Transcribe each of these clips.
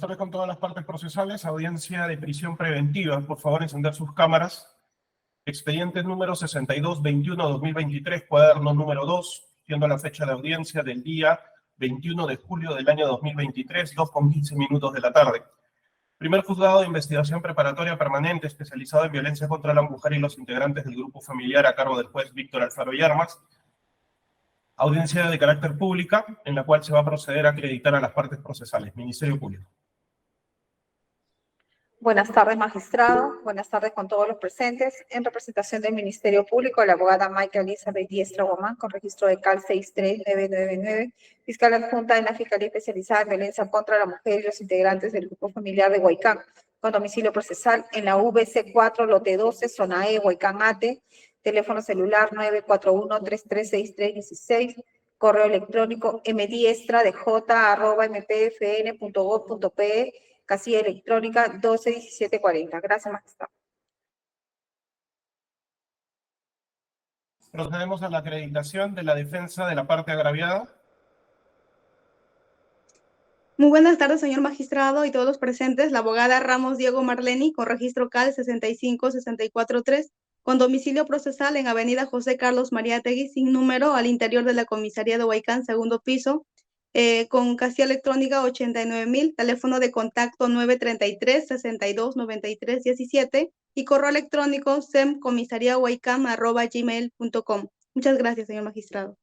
tardes con todas las partes procesales. Audiencia de prisión preventiva. Por favor, encender sus cámaras. Expediente número 6221-2023, cuaderno número 2, siendo la fecha de audiencia del día 21 de julio del año 2023, 2:15 de la tarde. Primer juzgado de investigación preparatoria permanente especializado en violencia contra la mujer y los integrantes del grupo familiar a cargo del juez Víctor Alfaro Yarmas. Audiencia de carácter pública, en la cual se va a proceder a acreditar a las partes procesales. Ministerio Público. Buenas tardes, magistrado. Buenas tardes con todos los presentes. En representación del Ministerio Público, la abogada Maika Elizabeth Diestra Guamán, con registro de CAL 63999, fiscal adjunta en la Fiscalía Especializada en Violencia contra la Mujer y los integrantes del grupo familiar de Huaycán, con domicilio procesal en la VC4, lote 12, zona E, Huaycán Ate, teléfono celular 941-336316, correo electrónico mdiestra.dj@mpfn.gov.pe, casilla electrónica 121740. Gracias, magistrado. Procedemos a la acreditación de la defensa de la parte agraviada. Muy buenas tardes, señor magistrado y todos los presentes. La abogada Ramos Diego Marleni, con registro CAL 65643, con domicilio procesal en avenida José Carlos Mariátegui, sin número, al interior de la comisaría de Huaycán, segundo piso, con casilla electrónica 89.000, teléfono de contacto 933-6293-17 y correo electrónico semcomisariahuaycán@gmail.com. Muchas gracias, señor magistrado.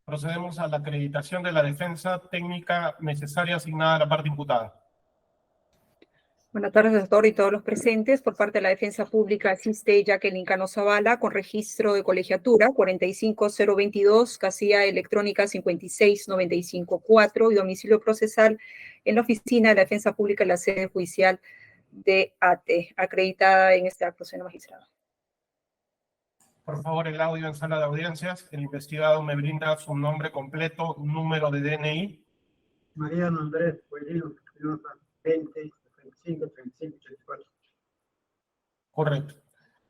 Procedemos a la acreditación de la defensa técnica necesaria asignada a la parte imputada. Buenas tardes, doctor, y todos los presentes. Por parte de la Defensa Pública asiste Jacqueline Cano Zavala, con registro de colegiatura 45022, casilla electrónica 56954 y domicilio procesal en la oficina de la Defensa Pública en la sede judicial de Ate, acreditada en este acto, señor magistrado. Por favor, el audio en sala de audiencias. El investigado me brinda su nombre completo, número de DNI. Mariano Andrés Puelino, 20, 35, 35, 84. Correcto.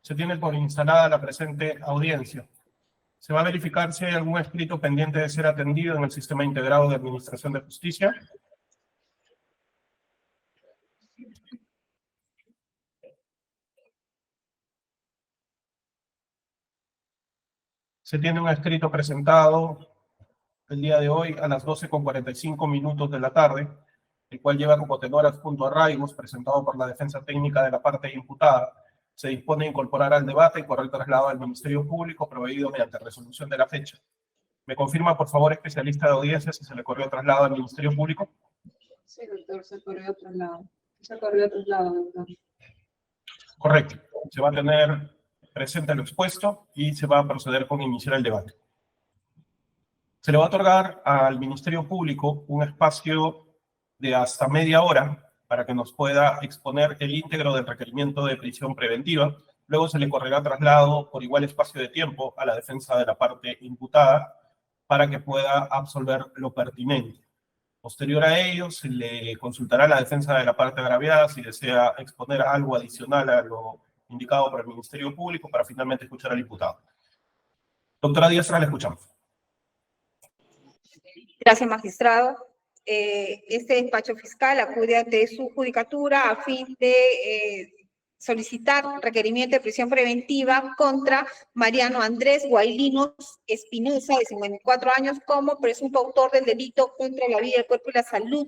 Se tiene por instalada la presente audiencia. Se va a verificar si hay algún escrito pendiente de ser atendido en el Sistema Integrado de Administración de Justicia. Se tiene un escrito presentado el día de hoy a las 12:45 de la tarde, el cual lleva como tenor adjunto arraigos, presentado por la defensa técnica de la parte imputada. Se dispone a incorporar al debate y correr traslado al Ministerio Público, proveído mediante resolución de la fecha. ¿Me confirma, por favor, especialista de audiencias, si se le corrió traslado al Ministerio Público? Sí, doctor, se corrió traslado. Se corrió traslado, doctor. Correcto. Se va a tener presente lo expuesto y se va a proceder con iniciar el debate. Se le va a otorgar al Ministerio Público un espacio de hasta media hora para que nos pueda exponer el íntegro del requerimiento de prisión preventiva. Luego se le correrá traslado por igual espacio de tiempo a la defensa de la parte imputada para que pueda absolver lo pertinente. Posterior a ello, se le consultará a la defensa de la parte agraviada si desea exponer algo adicional a lo indicado por el Ministerio Público para finalmente escuchar al imputado. Doctora Diestra, le escuchamos. Gracias, magistrado. Este despacho fiscal acude ante su judicatura a fin de solicitar requerimiento de prisión preventiva contra Mariano Andrés Guaylinos Espinosa, de 54 años, como presunto autor del delito contra la vida, el cuerpo y la salud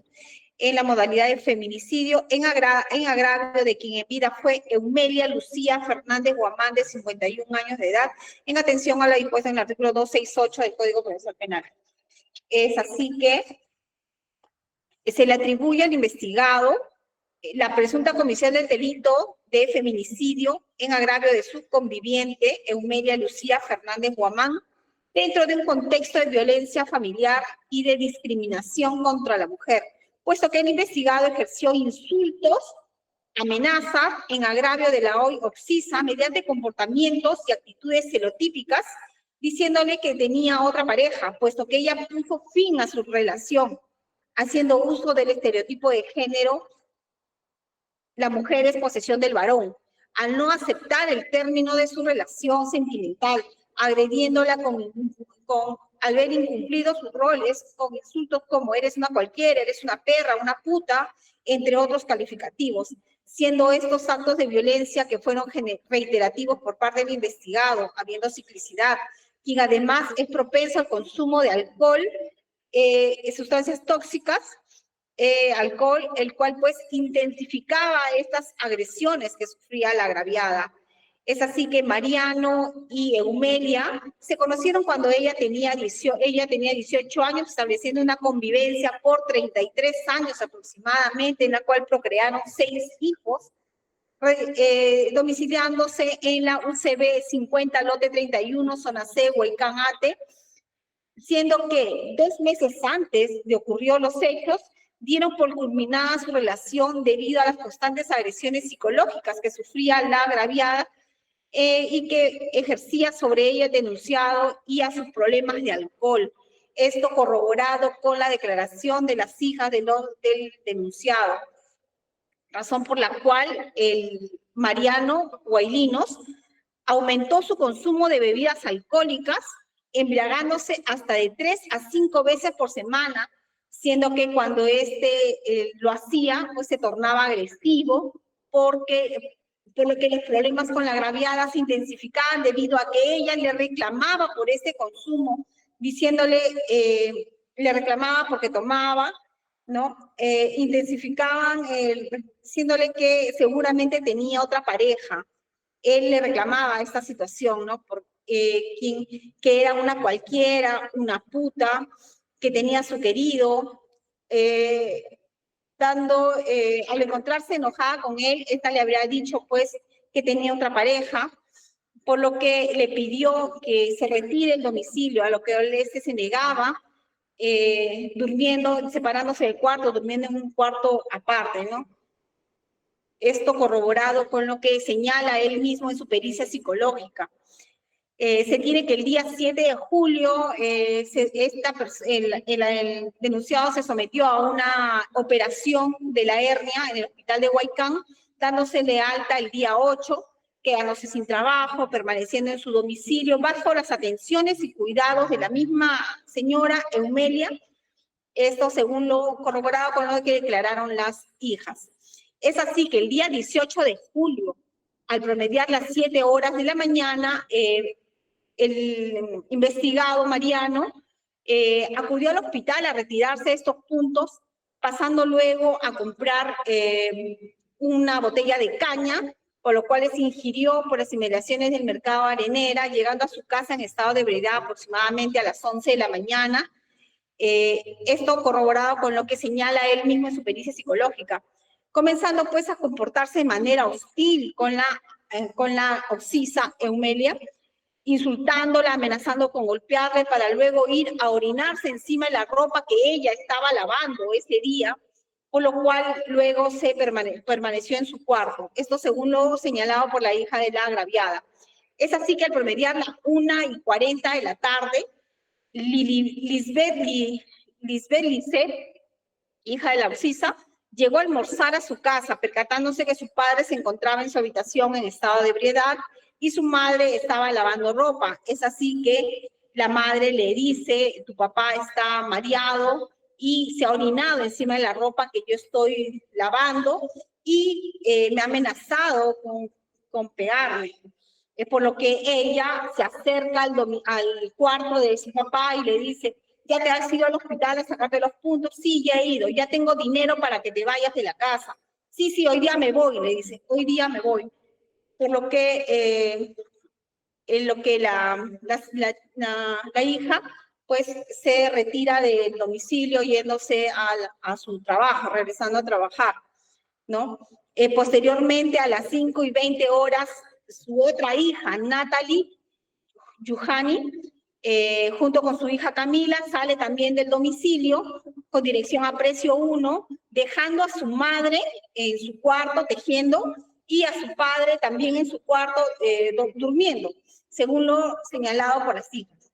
en la modalidad de feminicidio en agravio de quien en vida fue Eumelia Lucía Fernández Guamán, de 51 años de edad, en atención a la dispuesta en el artículo 268 del Código Procesal Penal. Es así que se le atribuye al investigado la presunta comisión del delito de feminicidio en agravio de su conviviente, Eumelia Lucía Fernández Guamán, dentro de un contexto de violencia familiar y de discriminación contra la mujer, puesto que el investigado ejerció insultos, amenazas en agravio de la hoy occisa mediante comportamientos y actitudes celotípicas, diciéndole que tenía otra pareja, puesto que ella puso fin a su relación, haciendo uso del estereotipo de género, la mujer es posesión del varón, al no aceptar el término de su relación sentimental, agrediéndola con al ver incumplidos sus roles con insultos como eres una cualquiera, eres una perra, una puta, entre otros calificativos, siendo estos actos de violencia que fueron reiterativos por parte del investigado, habiendo ciclicidad, quien además es propenso al consumo de alcohol, sustancias tóxicas, alcohol, el cual pues intensificaba estas agresiones que sufría la agraviada. Es así que Mariano y Eumelia se conocieron cuando ella tenía 18 años, estableciendo una convivencia por 33 años aproximadamente, en la cual procrearon 6 hijos, domiciliándose en la UCB 50, lote 31, zona C, Huaycán Ate, siendo que 2 meses antes de ocurrir los hechos, dieron por culminada su relación debido a las constantes agresiones psicológicas que sufría la agraviada, y que ejercía sobre ella el denunciado y a sus problemas de alcohol. Esto corroborado con la declaración de las hijas del denunciado, razón por la cual el Mariano Guailinos aumentó su consumo de bebidas alcohólicas, embriagándose hasta de 3 a 5 veces por semana, siendo que cuando lo hacía, pues se tornaba agresivo, por lo que los problemas con la agraviada se intensificaban debido a que ella le reclamaba por ese consumo, diciéndole, le reclamaba porque tomaba, ¿no? Intensificaban, diciéndole que seguramente tenía otra pareja. Él le reclamaba esta situación, ¿no? Que era una cualquiera, una puta, que tenía a su querido, al encontrarse enojada con él, esta le habría dicho pues que tenía otra pareja, por lo que le pidió que se retire del domicilio, a lo que él se negaba, separándose del cuarto, durmiendo en un cuarto aparte, ¿no? Esto corroborado con lo que señala él mismo en su pericia psicológica. Se tiene que el día 7 de julio el denunciado se sometió a una operación de la hernia en el hospital de Huaycán, dándosele alta el día 8, quedándose sin trabajo, permaneciendo en su domicilio bajo las atenciones y cuidados de la misma señora Eumelia. Esto según lo corroborado con lo que declararon las hijas. Es así que el día 18 de julio, al promediar las 7 horas de la mañana, el investigado Mariano acudió al hospital a retirarse de estos puntos, pasando luego a comprar una botella de caña, por lo cual se ingirió por las inmediaciones del mercado Arenera, llegando a su casa en estado de ebriedad aproximadamente a las 11 de la mañana. Esto corroborado con lo que señala él mismo en su pericia psicológica, comenzando pues a comportarse de manera hostil con la occisa Eumelia, insultándola, amenazando con golpearle para luego ir a orinarse encima de la ropa que ella estaba lavando ese día, por lo cual luego se permaneció en su cuarto. Esto según lo señalado por la hija de la agraviada. Es así que al promediar las 1:40 de la tarde, Lisbeth Lisset, hija de la occisa, llegó a almorzar a su casa, percatándose que su padre se encontraba en su habitación en estado de ebriedad y su madre estaba lavando ropa. Es así que la madre le dice, tu papá está mareado y se ha orinado encima de la ropa que yo estoy lavando y me ha amenazado con pegarme. Por lo que ella se acerca al cuarto de su papá y le dice, ¿ya te has ido al hospital a sacarte los puntos? Sí, ya he ido, ya tengo dinero para que te vayas de la casa. Sí, hoy día me voy, le dice, hoy día me voy. Por lo que, la hija pues se retira del domicilio yéndose a su trabajo, regresando a trabajar, ¿no? Posteriormente, a las 5:20, su otra hija, Natalie Yuhani, junto con su hija Camila, sale también del domicilio con dirección a Precio 1, dejando a su madre en su cuarto tejiendo y a su padre también en su cuarto durmiendo, según lo señalado por las hijas.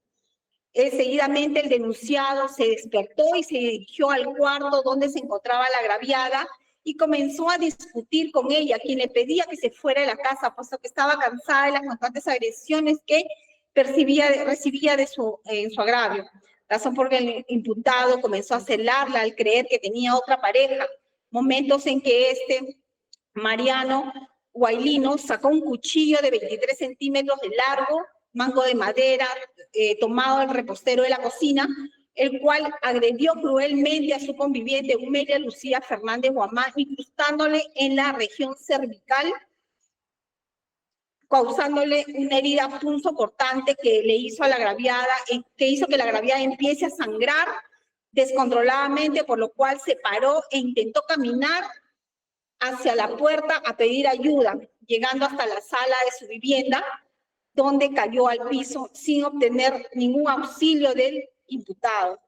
Seguidamente el denunciado se despertó y se dirigió al cuarto donde se encontraba la agraviada y comenzó a discutir con ella, quien le pedía que se fuera de la casa, puesto que estaba cansada de las constantes agresiones que recibía en su agravio, razón por que el imputado comenzó a celarla al creer que tenía otra pareja, momentos en que Mariano Guailino sacó un cuchillo de 23 centímetros de largo, mango de madera, tomado del repostero de la cocina, el cual agredió cruelmente a su conviviente Humelia Lucía Fernández Guamán, incrustándole en la región cervical, causándole una herida punzocortante que le hizo a la agraviada, que hizo que la agraviada empiece a sangrar descontroladamente, por lo cual se paró e intentó caminar hacia la puerta a pedir ayuda, llegando hasta la sala de su vivienda, donde cayó al piso sin obtener ningún auxilio del imputado.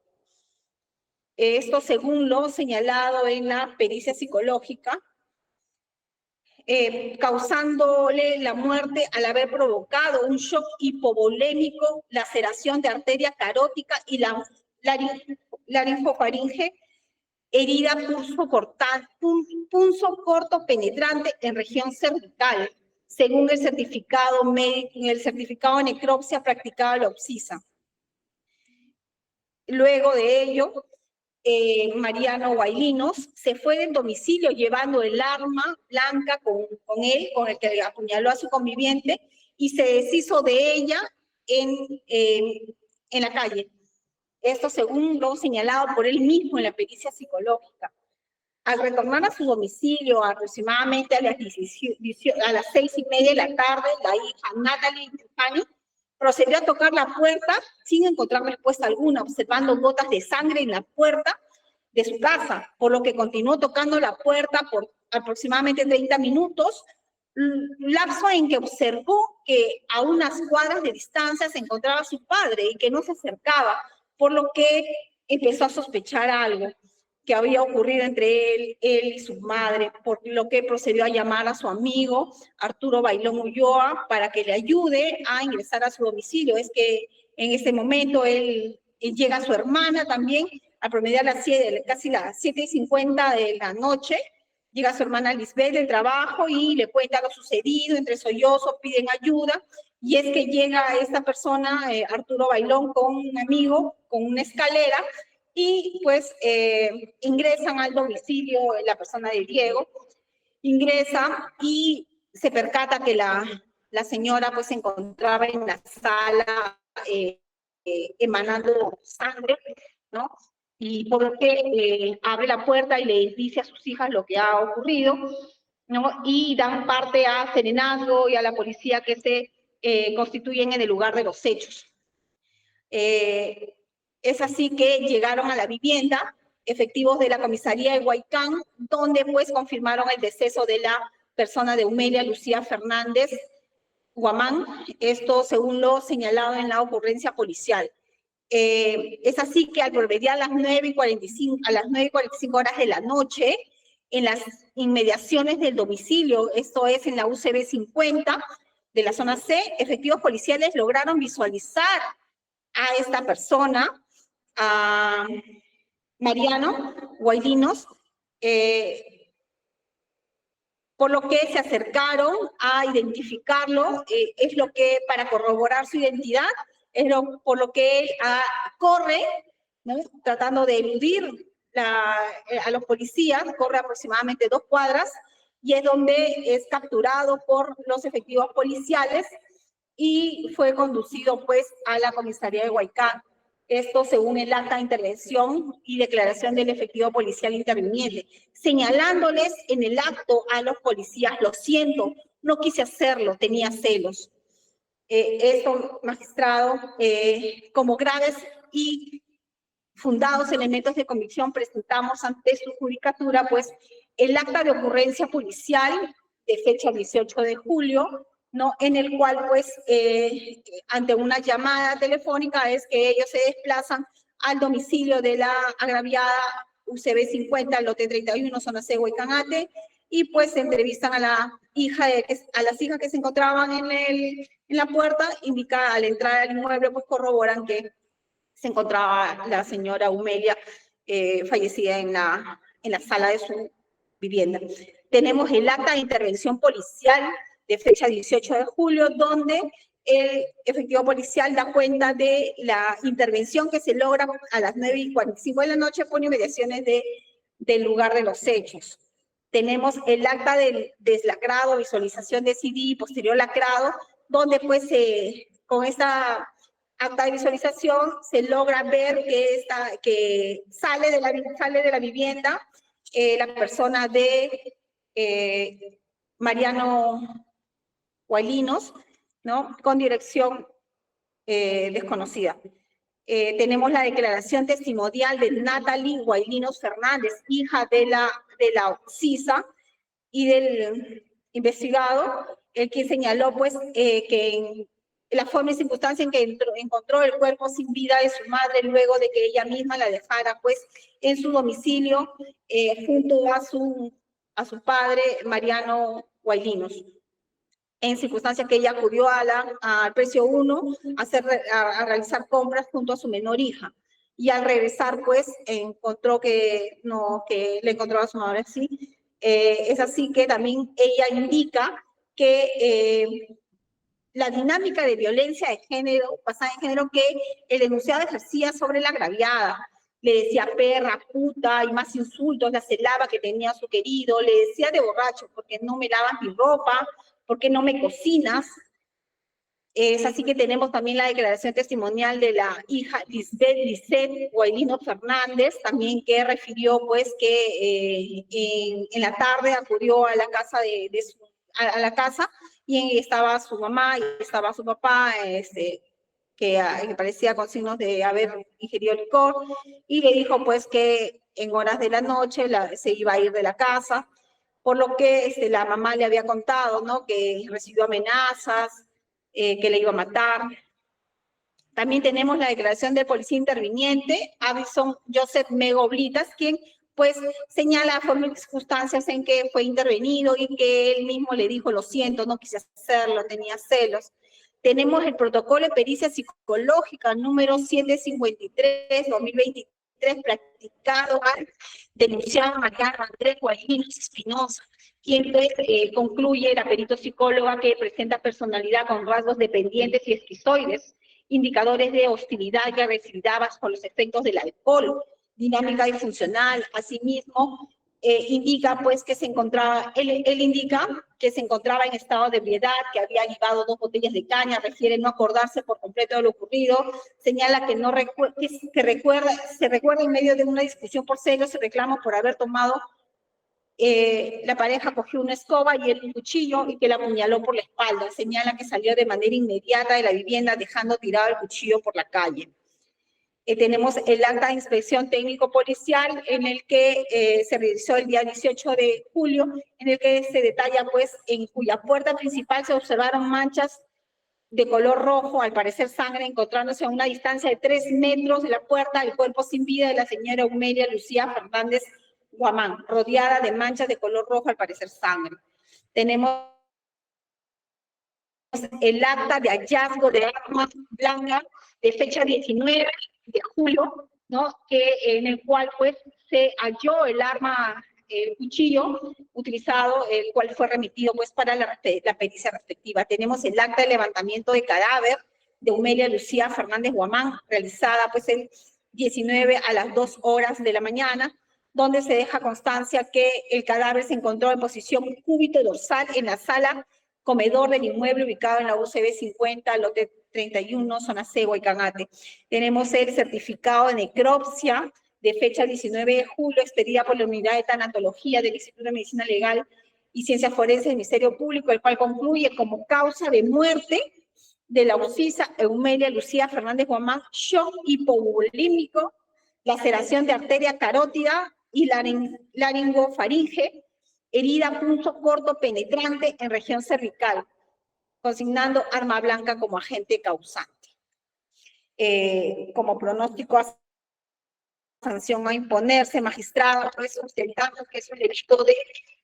Esto según lo señalado en la pericia psicológica, causándole la muerte al haber provocado un shock hipovolémico, laceración de arteria carótica y la laringofaringe, herida punzo corto penetrante en región cervical, según el certificado médico, en el certificado de necropsia practicado a la OPSISA. Luego de ello, Mariano Guailinos se fue del domicilio llevando el arma blanca con él, con el que apuñaló a su conviviente, y se deshizo de ella en la calle. Esto según lo señalado por él mismo en la pericia psicológica. Al retornar a su domicilio aproximadamente a las 6:30 de la tarde, la hija Natalie Trujani procedió a tocar la puerta sin encontrar respuesta alguna, observando gotas de sangre en la puerta de su casa, por lo que continuó tocando la puerta por aproximadamente 30 minutos, lapso en que observó que a unas cuadras de distancia se encontraba su padre y que no se acercaba, por lo que empezó a sospechar algo que había ocurrido entre él y su madre, por lo que procedió a llamar a su amigo Arturo Bailón Ulloa para que le ayude a ingresar a su domicilio. Es que en ese momento él llega su hermana también, a promediar casi las 7:50 de la noche, llega su hermana Lisbeth del trabajo y le cuenta lo sucedido, entre sollozos piden ayuda, y es que llega esta persona, Arturo Bailón, con un amigo, con una escalera, y pues ingresan al domicilio la persona de Diego, ingresa y se percata que la señora pues se encontraba en la sala emanando sangre, ¿no? Y por lo que abre la puerta y le dice a sus hijas lo que ha ocurrido, ¿no? Y dan parte a serenazgo y a la policía que se constituyen en el lugar de los hechos. Es así que llegaron a la vivienda efectivos de la comisaría de Huaycán, donde pues confirmaron el deceso de la persona de Humelia Lucía Fernández Guamán, esto según lo señalado en la ocurrencia policial. Es así que al promediar a las 9:45 horas de la noche, en las inmediaciones del domicilio, esto es en la UCB 50 de la zona C, efectivos policiales lograron visualizar a esta persona, a Mariano Guailinos, por lo que se acercaron a identificarlo, es lo que para corroborar su identidad, por lo que él corre, ¿no? Tratando de eludir a los policías, corre aproximadamente 2 cuadras, y es donde es capturado por los efectivos policiales y fue conducido pues a la comisaría de Huaycán. Esto según el acta de intervención y declaración del efectivo policial interviniente, señalándoles en el acto a los policías: lo siento, no quise hacerlo, tenía celos. Esto, magistrado, como graves y fundados elementos de convicción, presentamos ante su judicatura pues el acta de ocurrencia policial de fecha 18 de julio, ¿no? En el cual, pues, ante una llamada telefónica es que ellos se desplazan al domicilio de la agraviada UCB 50, lote 31, zona C, Huaycanate, y pues se entrevistan a las hijas que se encontraban en la puerta, indica al entrar al inmueble, pues corroboran que se encontraba la señora Humelia fallecida en la sala de su vivienda. Tenemos el acta de intervención policial de fecha 18 de julio, donde el efectivo policial da cuenta de la intervención que se logra a las 9:45 de la noche por inmediaciones del lugar de los hechos. Tenemos el acta del deslacrado, visualización de CD y posterior lacrado, donde pues con esta acta de visualización se logra ver que sale de la vivienda la persona de Mariano Guaylinos, ¿no? Con dirección desconocida. Tenemos la declaración testimonial de Natalie Guaylinos Fernández, hija de la Oxisa y del investigado, el que señaló pues que en la forma y circunstancia en que encontró el cuerpo sin vida de su madre luego de que ella misma la dejara pues en su domicilio junto a su padre Mariano Guaylinos. En circunstancias que ella acudió al precio 1 a realizar compras junto a su menor hija. Y al regresar, pues, encontró que le encontró a su madre así. Es así que también ella indica que la dinámica de violencia de género, basada en género, que el denunciado ejercía sobre la agraviada. Le decía perra, puta y más insultos, la celaba que tenía a su querido, le decía de borracho, porque no me lavas mi ropa, ¿por qué no me cocinas? Es así que tenemos también la declaración testimonial de la hija Lisbeth Guaylino Fernández, también que refirió pues que en la tarde acudió a la casa a la casa y estaba su mamá y estaba su papá, que parecía con signos de haber ingerido licor, y le dijo pues que en horas de la noche se iba a ir de la casa, por lo que la mamá le había contado, ¿no? Que recibió amenazas, que le iba a matar. También tenemos la declaración del policía interviniente, Avison Joseph Megoblitas, quien pues señala formas y circunstancias en que fue intervenido y que él mismo le dijo, lo siento, no quise hacerlo, tenía celos. Tenemos el protocolo de pericia psicológica número 753-2023, practicado al denunciado Mariano Andrés Guaylinos Espinosa, quien concluye la perito psicóloga que presenta personalidad con rasgos dependientes y esquizoides, indicadores de hostilidad y agresividad bajo los efectos del alcohol, dinámica disfuncional. Asimismo, indica pues que él indica que se encontraba en estado de ebriedad, que había llevado 2 botellas de caña, refiere no acordarse por completo de lo ocurrido, señala que se recuerda en medio de una discusión por celos y reclamos por haber tomado, la pareja cogió una escoba y él un cuchillo y que la apuñaló por la espalda. Señala que salió de manera inmediata de la vivienda dejando tirado el cuchillo por la calle. Tenemos el acta de inspección técnico-policial en el que se realizó el día 18 de julio, en el que se detalla, pues, en cuya puerta principal se observaron manchas de color rojo, al parecer sangre, encontrándose a una distancia de 3 metros de la puerta el cuerpo sin vida de la señora Eumelia Lucía Fernández Guamán, rodeada de manchas de color rojo, al parecer sangre. Tenemos el acta de hallazgo de arma blanca de fecha 19 de julio, ¿no? En el cual pues se halló el arma, el cuchillo utilizado, el cual fue remitido pues para la pericia respectiva. Tenemos el acta de levantamiento de cadáver de Eumelia Lucía Fernández Guamán, realizada pues el 19 a las 2 horas de la mañana, donde se deja constancia que el cadáver se encontró en posición cúbito dorsal en la sala comedor del inmueble ubicado en la UCB 50, lote 31, zona Cebo y Canate. Tenemos el certificado de necropsia de fecha 19 de julio, expedida por la Unidad de Tanatología del Instituto de Medicina Legal y Ciencias Forenses del Ministerio Público, el cual concluye como causa de muerte de la occisa Eumelia Lucía Fernández Guamán, shock hipovolímico, laceración de arteria carótida y laringofaringe, herida punzo corto penetrante en región cervical, consignando arma blanca como agente causante. Como pronóstico a sanción a imponerse, magistrado, pues sustentando que es un delito de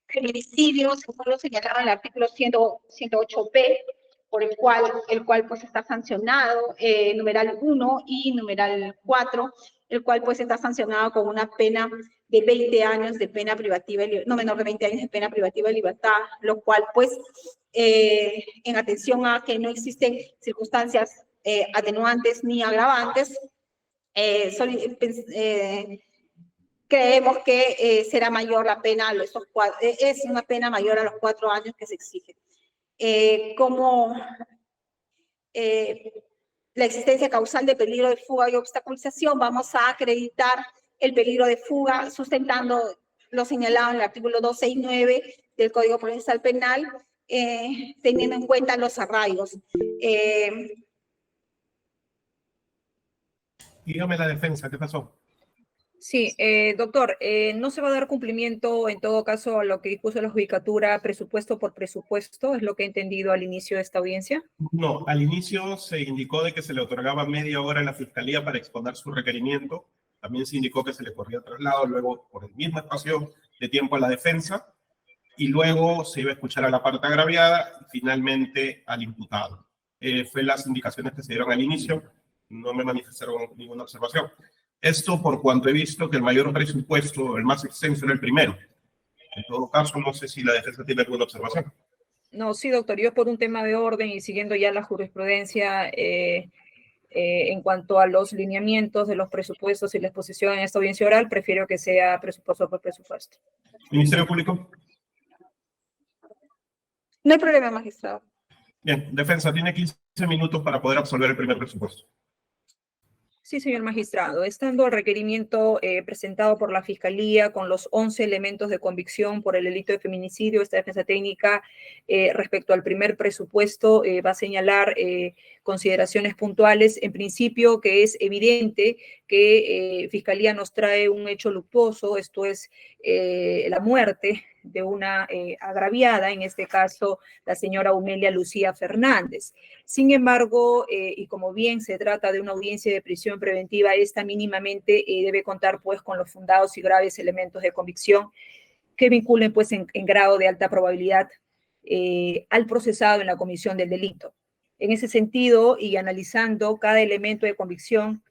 feminicidio, según lo señalaba en el artículo 108p, por el cual pues está sancionado, numeral 1 y numeral 4, el cual pues está sancionado con una pena de 20 años de pena privativa, no menor de 20 años de pena privativa de libertad, lo cual pues en atención a que no existen circunstancias atenuantes ni agravantes, creemos que será mayor la pena, es una pena mayor a los 4 años que se exige. Como la existencia causal de peligro de fuga y obstaculización, vamos a acreditar el peligro de fuga sustentando lo señalado en el artículo 269 del Código Procesal Penal, teniendo en cuenta los arraigos. Dígame la defensa, ¿qué pasó? Sí, doctor, no se va a dar cumplimiento en todo caso a lo que dispuso la judicatura presupuesto por presupuesto, es lo que he entendido al inicio de esta audiencia. No, al inicio se indicó de que se le otorgaba media hora a la Fiscalía para exponer su requerimiento. También se indicó que se le corría traslado luego por el mismo espacio de tiempo a la defensa y luego se iba a escuchar a la parte agraviada y finalmente al imputado. Fue las indicaciones que se dieron al inicio, no me manifestaron ninguna observación. Esto por cuanto he visto que el mayor presupuesto, el más extenso, era el primero. En todo caso, no sé si la defensa tiene alguna observación. No, sí, doctor, yo por un tema de orden y siguiendo ya la jurisprudencia en cuanto a los lineamientos de los presupuestos y la exposición en esta audiencia oral, prefiero que sea presupuesto por presupuesto. Ministerio Público. No hay problema, magistrado. Bien, defensa tiene 15 minutos para poder absolver el primer presupuesto. Sí, señor magistrado. Estando el requerimiento presentado por la Fiscalía con los 11 elementos de convicción por el delito de feminicidio, esta defensa técnica respecto al primer presupuesto va a señalar consideraciones puntuales. En principio, que es evidente que Fiscalía nos trae un hecho luctuoso, esto es la muerte de una agraviada, en este caso la señora Humelia Lucía Fernández. Sin embargo, y como bien se trata de una audiencia de prisión preventiva, esta mínimamente debe contar pues con los fundados y graves elementos de convicción que vinculen pues en grado de alta probabilidad al procesado en la comisión del delito. En ese sentido, y analizando cada elemento de convicción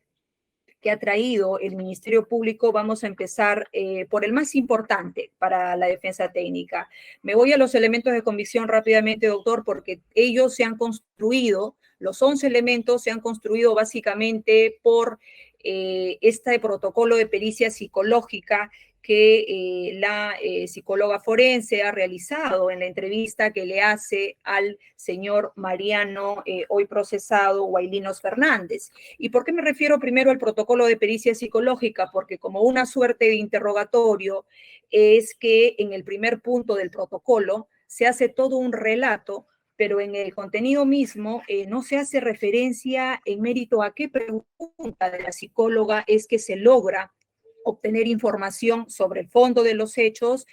que ha traído el Ministerio Público, vamos a empezar por el más importante para la defensa técnica. Me voy a los elementos de convicción rápidamente, doctor, porque ellos se han construido, los 11 elementos se han construido básicamente por este protocolo de pericia psicológica que la psicóloga forense ha realizado en la entrevista que le hace al señor Mariano, hoy procesado, Guailinos Fernández. ¿Y por qué me refiero primero al protocolo de pericia psicológica? Porque como una suerte de interrogatorio es que en el primer punto del protocolo se hace todo un relato, pero en el contenido mismo no se hace referencia en mérito a qué pregunta de la psicóloga es que se logra obtener información sobre el fondo de los hechos,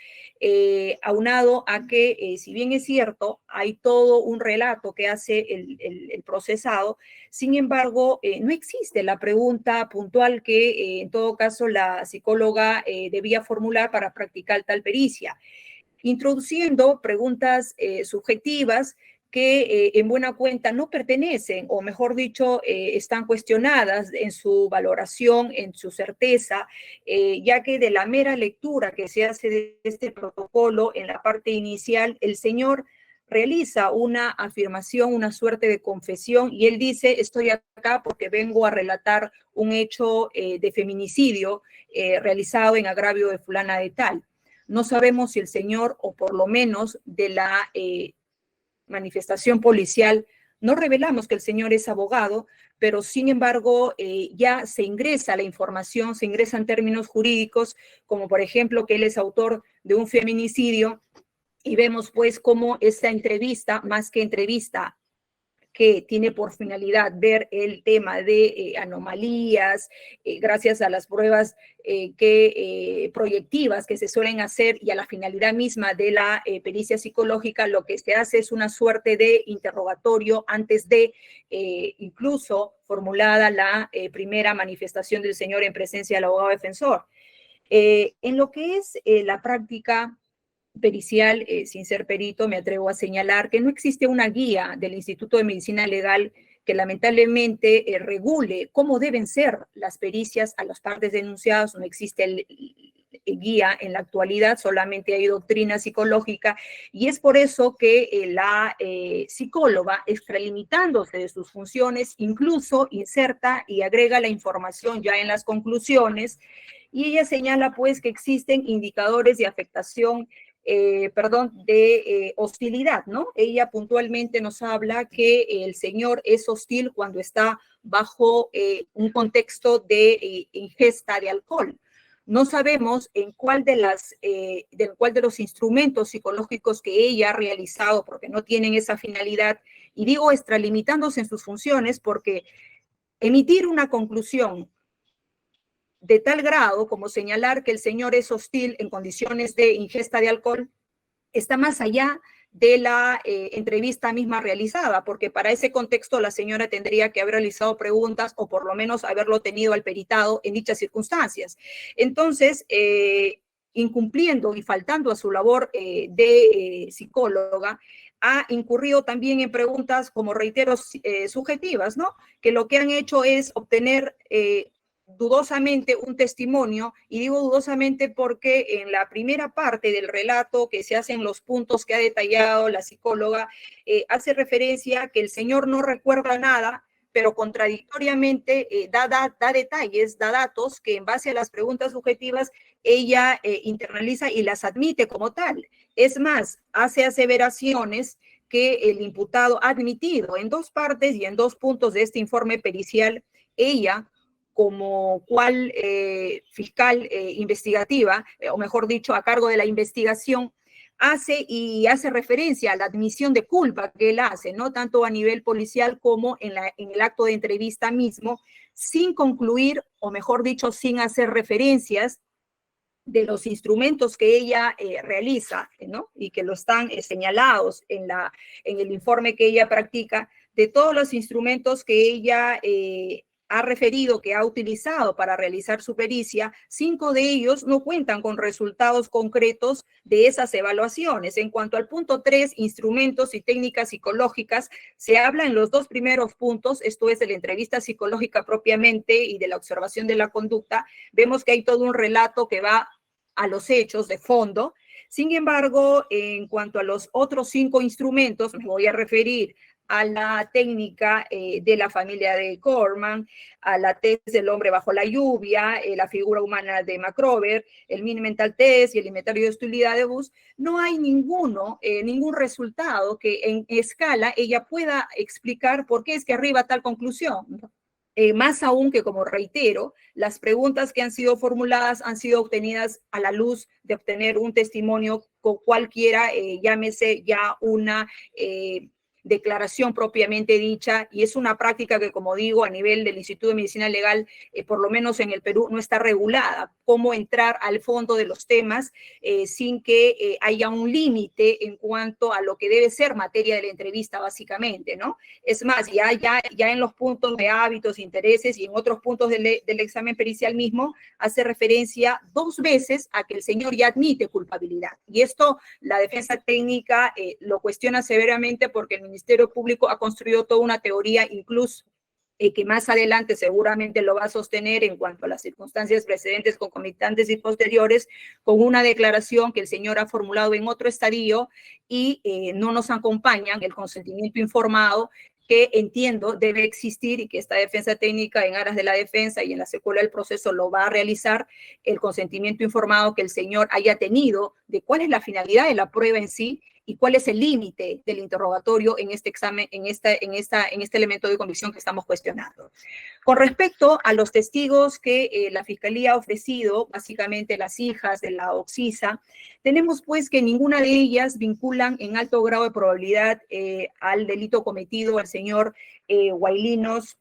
aunado a que, si bien es cierto, hay todo un relato que hace el procesado, sin embargo, no existe la pregunta puntual que, en todo caso, la psicóloga debía formular para practicar tal pericia, introduciendo preguntas subjetivas que en buena cuenta no pertenecen, o mejor dicho, están cuestionadas en su valoración, en su certeza, ya que de la mera lectura que se hace de este protocolo en la parte inicial, el señor realiza una afirmación, una suerte de confesión, y él dice, estoy acá porque vengo a relatar un hecho de feminicidio realizado en agravio de fulana de tal. No sabemos si el señor, o por lo menos de la manifestación policial, no revelamos que el señor es abogado, pero sin embargo ya se ingresa la información, se ingresan términos jurídicos, como por ejemplo que él es autor de un feminicidio, y vemos pues cómo esta entrevista, más que entrevista, que tiene por finalidad ver el tema de anomalías, gracias a las pruebas proyectivas que se suelen hacer y a la finalidad misma de la pericia psicológica, lo que se hace es una suerte de interrogatorio antes de incluso formulada la primera manifestación del señor en presencia del abogado defensor. En lo que es la práctica pericial, sin ser perito, me atrevo a señalar que no existe una guía del Instituto de Medicina Legal que lamentablemente regule cómo deben ser las pericias a las partes denunciadas. No existe guía en la actualidad, solamente hay doctrina psicológica, y es por eso que la psicóloga, extralimitándose de sus funciones, incluso inserta y agrega la información ya en las conclusiones, y ella señala pues que existen indicadores de afectación, de hostilidad, ¿no? Ella puntualmente nos habla que el señor es hostil cuando está bajo un contexto de ingesta de alcohol. No sabemos en cuál de los instrumentos psicológicos que ella ha realizado, porque no tienen esa finalidad, y digo extralimitándose en sus funciones, porque emitir una conclusión de tal grado como señalar que el señor es hostil en condiciones de ingesta de alcohol está más allá de la entrevista misma realizada, porque para ese contexto la señora tendría que haber realizado preguntas o por lo menos haberlo tenido al peritado en dichas circunstancias. Entonces, incumpliendo y faltando a su labor de psicóloga, ha incurrido también en preguntas, como reitero, subjetivas, ¿no? Que lo que han hecho es obtener dudosamente un testimonio, y digo dudosamente porque en la primera parte del relato que se hacen los puntos que ha detallado la psicóloga, hace referencia a que el señor no recuerda nada, pero contradictoriamente da detalles, da datos que en base a las preguntas subjetivas ella internaliza y las admite como tal. Es más, hace aseveraciones que el imputado ha admitido en dos partes y en dos puntos de este informe pericial. Ella, como cual fiscal investigativa, o mejor dicho, a cargo de la investigación, hace referencia a la admisión de culpa que él hace, ¿no? Tanto a nivel policial como en el acto de entrevista mismo, sin concluir, o mejor dicho, sin hacer referencias de los instrumentos que ella realiza, ¿no? Y que lo están señalados en el informe que ella practica, de todos los instrumentos que ella ha referido que ha utilizado para realizar su pericia. 5 de ellos no cuentan con resultados concretos de esas evaluaciones. En cuanto al punto 3, instrumentos y técnicas psicológicas, se habla en los 2 primeros puntos, esto es de la entrevista psicológica propiamente y de la observación de la conducta. Vemos que hay todo un relato que va a los hechos de fondo. Sin embargo, en cuanto a los otros 5 instrumentos, me voy a referir a la técnica de la familia de Corman, a la test del hombre bajo la lluvia, la figura humana de Macrover, el mini mental test y el inventario de hostilidad de Bus. No hay ningún resultado que en escala ella pueda explicar por qué es que arriba a tal conclusión. Más aún que, como reitero, las preguntas que han sido formuladas han sido obtenidas a la luz de obtener un testimonio con cualquiera, llámese ya una declaración propiamente dicha, y es una práctica que, como digo, a nivel del Instituto de Medicina Legal, por lo menos en el Perú, no está regulada. Cómo entrar al fondo de los temas sin que haya un límite en cuanto a lo que debe ser materia de la entrevista, básicamente, ¿no? Es más, ya en los puntos de hábitos, intereses y en otros puntos del examen pericial mismo, hace referencia 2 veces a que el señor ya admite culpabilidad. Y esto la defensa técnica lo cuestiona severamente, porque el Ministerio Público ha construido toda una teoría, incluso que más adelante seguramente lo va a sostener en cuanto a las circunstancias precedentes, concomitantes y posteriores, con una declaración que el señor ha formulado en otro estadio y no nos acompañan el consentimiento informado, que entiendo debe existir, y que esta defensa técnica, en aras de la defensa y en la secuela del proceso, lo va a realizar, el consentimiento informado que el señor haya tenido de cuál es la finalidad de la prueba en sí y cuál es el límite del interrogatorio en este examen, en este elemento de convicción que estamos cuestionando. Con respecto a los testigos que la Fiscalía ha ofrecido, básicamente las hijas de la occisa, tenemos pues que ninguna de ellas vinculan en alto grado de probabilidad al delito cometido al señor Guaylinos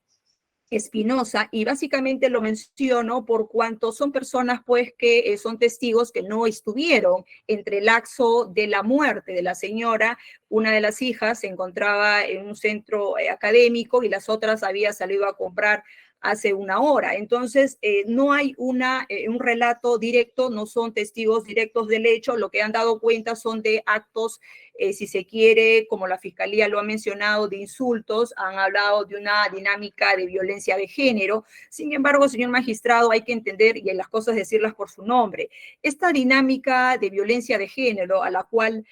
Espinosa, y básicamente lo menciono por cuanto son personas pues que son testigos que no estuvieron entre el lapso de la muerte de la señora. Una de las hijas se encontraba en un centro académico y las otras había salido a comprar hace una hora. Entonces, no hay un relato directo, no son testigos directos del hecho. Lo que han dado cuenta son de actos, si se quiere, como la Fiscalía lo ha mencionado, de insultos, han hablado de una dinámica de violencia de género. Sin embargo, señor magistrado, hay que entender y las cosas decirlas por su nombre. Esta dinámica de violencia de género a la cual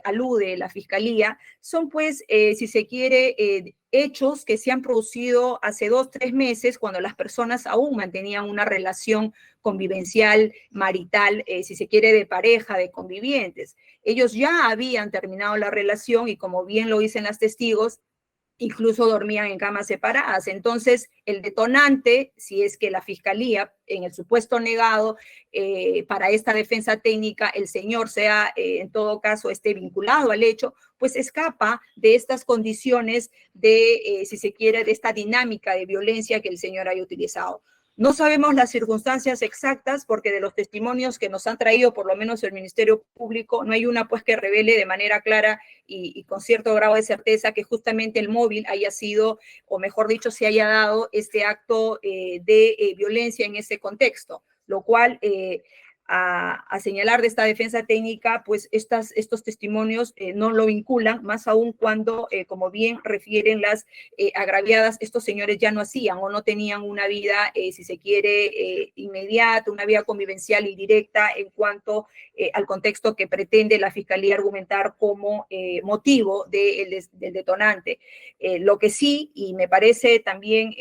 alude la Fiscalía, son pues, si se quiere, hechos que se han producido hace 2, 3 meses cuando las personas aún mantenían una relación convivencial, marital, si se quiere, de pareja, de convivientes. Ellos ya habían terminado la relación y, como bien lo dicen las testigos, incluso dormían en camas separadas. Entonces, el detonante, si es que la Fiscalía, en el supuesto negado para esta defensa técnica, el señor sea, en todo caso, esté vinculado al hecho, pues escapa de estas condiciones de, si se quiere, de esta dinámica de violencia que el señor haya utilizado. No sabemos las circunstancias exactas porque de los testimonios que nos han traído, por lo menos el Ministerio Público, no hay una pues que revele de manera clara y con cierto grado de certeza que justamente el móvil haya sido, o mejor dicho, se haya dado este acto de violencia en ese contexto, lo cual a señalar de esta defensa técnica, pues estos testimonios no lo vinculan, más aún cuando, como bien refieren las agraviadas, estos señores ya no hacían o no tenían una vida, si se quiere, inmediata, una vida convivencial y directa en cuanto al contexto que pretende la Fiscalía argumentar como motivo del detonante. Lo que sí, y me parece también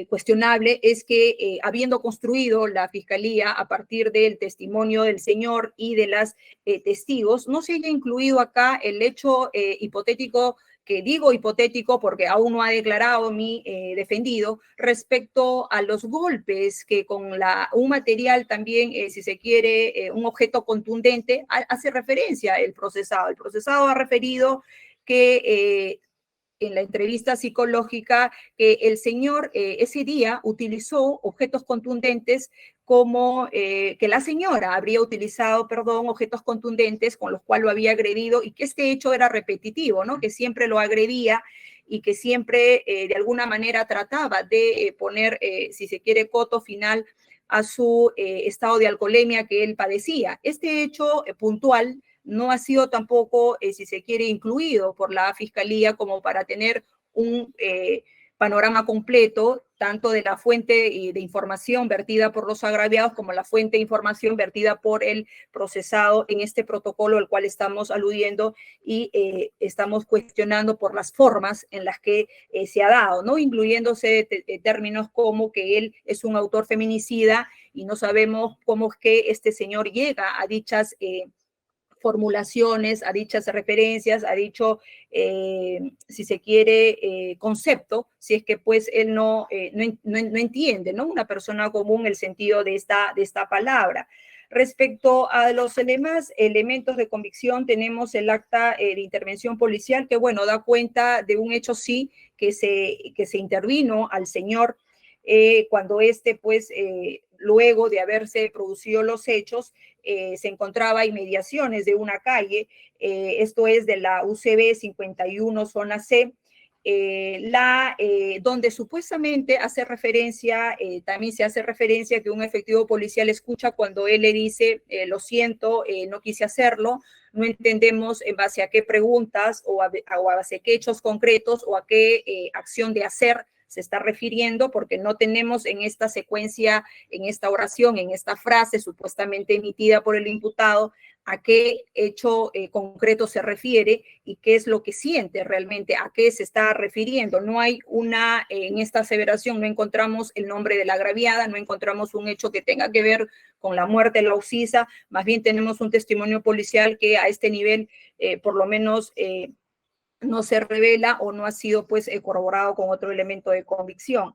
cuestionable, es que habiendo construido la Fiscalía a partir del testimonio del señor y de las testigos, no se haya incluido acá el hecho hipotético, que digo hipotético porque aún no ha declarado mi defendido, respecto a los golpes que con un material también, si se quiere, un objeto contundente, hace referencia el procesado. El procesado ha referido que en la entrevista psicológica que el señor ese día utilizó objetos contundentes como que la señora habría utilizado, perdón, objetos contundentes con los cuales lo había agredido y que este hecho era repetitivo, ¿no? Que siempre lo agredía y que siempre de alguna manera trataba de poner, si se quiere, coto final a su estado de alcoholemia que él padecía. Este hecho puntual no ha sido tampoco, si se quiere, incluido por la Fiscalía como para tener un panorama completo, tanto de la fuente de información vertida por los agraviados como la fuente de información vertida por el procesado en este protocolo al cual estamos aludiendo y estamos cuestionando por las formas en las que se ha dado, ¿no? Incluyéndose términos como que él es un autor feminicida y no sabemos cómo es que este señor llega a dichas formulaciones, a dichas referencias, a dicho, si se quiere, concepto, si es que pues él no entiende, ¿no? Una persona común el sentido de esta palabra. Respecto a los demás elementos de convicción, tenemos el acta de intervención policial que, bueno, da cuenta de un hecho, sí, que se intervino al señor cuando pues, luego de haberse producido los hechos, se encontraba inmediaciones de una calle, esto es de la UCB 51, zona C, donde supuestamente hace referencia, también se hace referencia que un efectivo policial escucha cuando él le dice, lo siento, no quise hacerlo, no entendemos en base a qué preguntas o a base a qué hechos concretos o a qué acción de hacer se está refiriendo, porque no tenemos en esta secuencia, en esta oración, en esta frase supuestamente emitida por el imputado, a qué hecho concreto se refiere y qué es lo que siente realmente, a qué se está refiriendo. No hay en esta aseveración no encontramos el nombre de la agraviada, no encontramos un hecho que tenga que ver con la muerte de la occisa, más bien tenemos un testimonio policial que a este nivel, por lo menos, no se revela o no ha sido pues corroborado con otro elemento de convicción.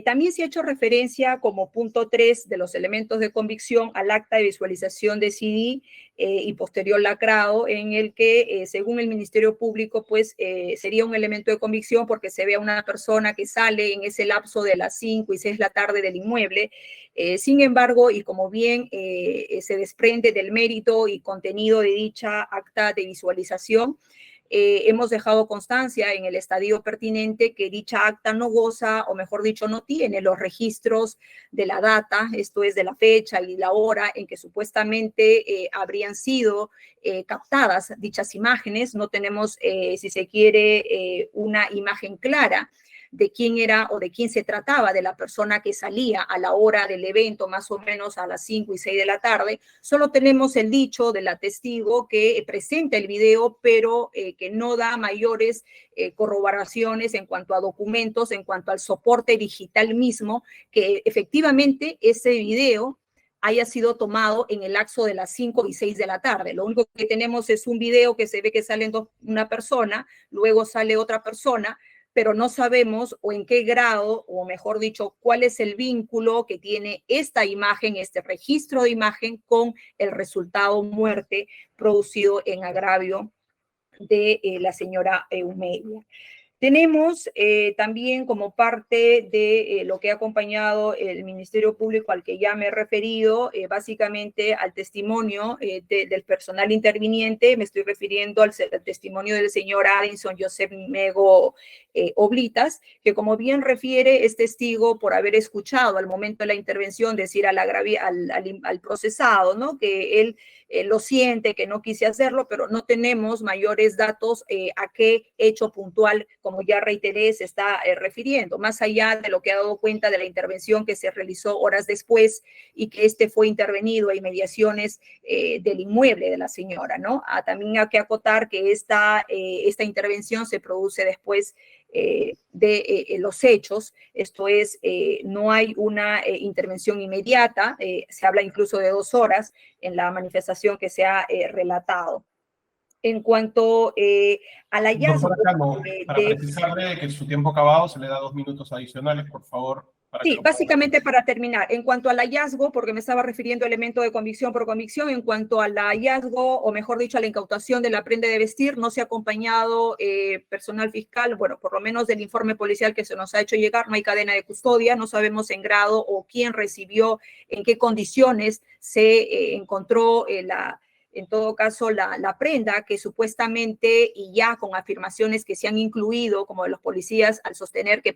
También se ha hecho referencia como punto 3 de los elementos de convicción al acta de visualización de CD y posterior lacrado, en el que según el Ministerio Público pues sería un elemento de convicción porque se ve a una persona que sale en ese lapso de las 5 y 6 de la tarde del inmueble. Sin embargo, y como bien se desprende del mérito y contenido de dicha acta de visualización, hemos dejado constancia en el estadio pertinente que dicha acta no goza, o mejor dicho, no tiene los registros de la data, esto es de la fecha y la hora en que supuestamente habrían sido captadas dichas imágenes. No tenemos, si se quiere, una imagen clara de quién era o de quién se trataba, de la persona que salía a la hora del evento, más o menos a las 5 y 6 de la tarde. Solo tenemos el dicho de la testigo que presenta el video, pero que no da mayores corroboraciones en cuanto a documentos, en cuanto al soporte digital mismo, que efectivamente ese video haya sido tomado en el lapso de las 5 y 6 de la tarde. Lo único que tenemos es un video que se ve que sale una persona, luego sale otra persona, pero no sabemos o en qué grado, o mejor dicho, cuál es el vínculo que tiene esta imagen, este registro de imagen con el resultado muerte producido en agravio de la señora Eumelia. Tenemos también como parte de lo que ha acompañado el Ministerio Público al que ya me he referido, básicamente al testimonio del personal interviniente. Me estoy refiriendo al testimonio del señor Addison Joseph Mego Oblitas, que como bien refiere es testigo por haber escuchado al momento de la intervención decir al procesado, ¿no? Que él lo siente, que no quise hacerlo, pero no tenemos mayores datos a qué hecho puntual, como ya reiteré, se está refiriendo, más allá de lo que ha dado cuenta de la intervención que se realizó horas después y que fue intervenido a inmediaciones del inmueble de la señora, ¿no? También hay que acotar que esta intervención se produce después de los hechos, esto es, no hay una intervención inmediata, se habla incluso de 2 horas en la manifestación que se ha relatado. En cuanto al hallazgo... Doctora Cano, para precisarle que su tiempo acabado se le da 2 minutos adicionales, por favor. Sí, básicamente para terminar, en cuanto al hallazgo, porque me estaba refiriendo a elemento de convicción por convicción, en cuanto al hallazgo, o mejor dicho, a la incautación de la prenda de vestir, no se ha acompañado personal fiscal, bueno, por lo menos del informe policial que se nos ha hecho llegar, no hay cadena de custodia, no sabemos en grado o quién recibió, en qué condiciones se encontró en todo caso, la prenda que supuestamente, y ya con afirmaciones que se han incluido, como de los policías, al sostener que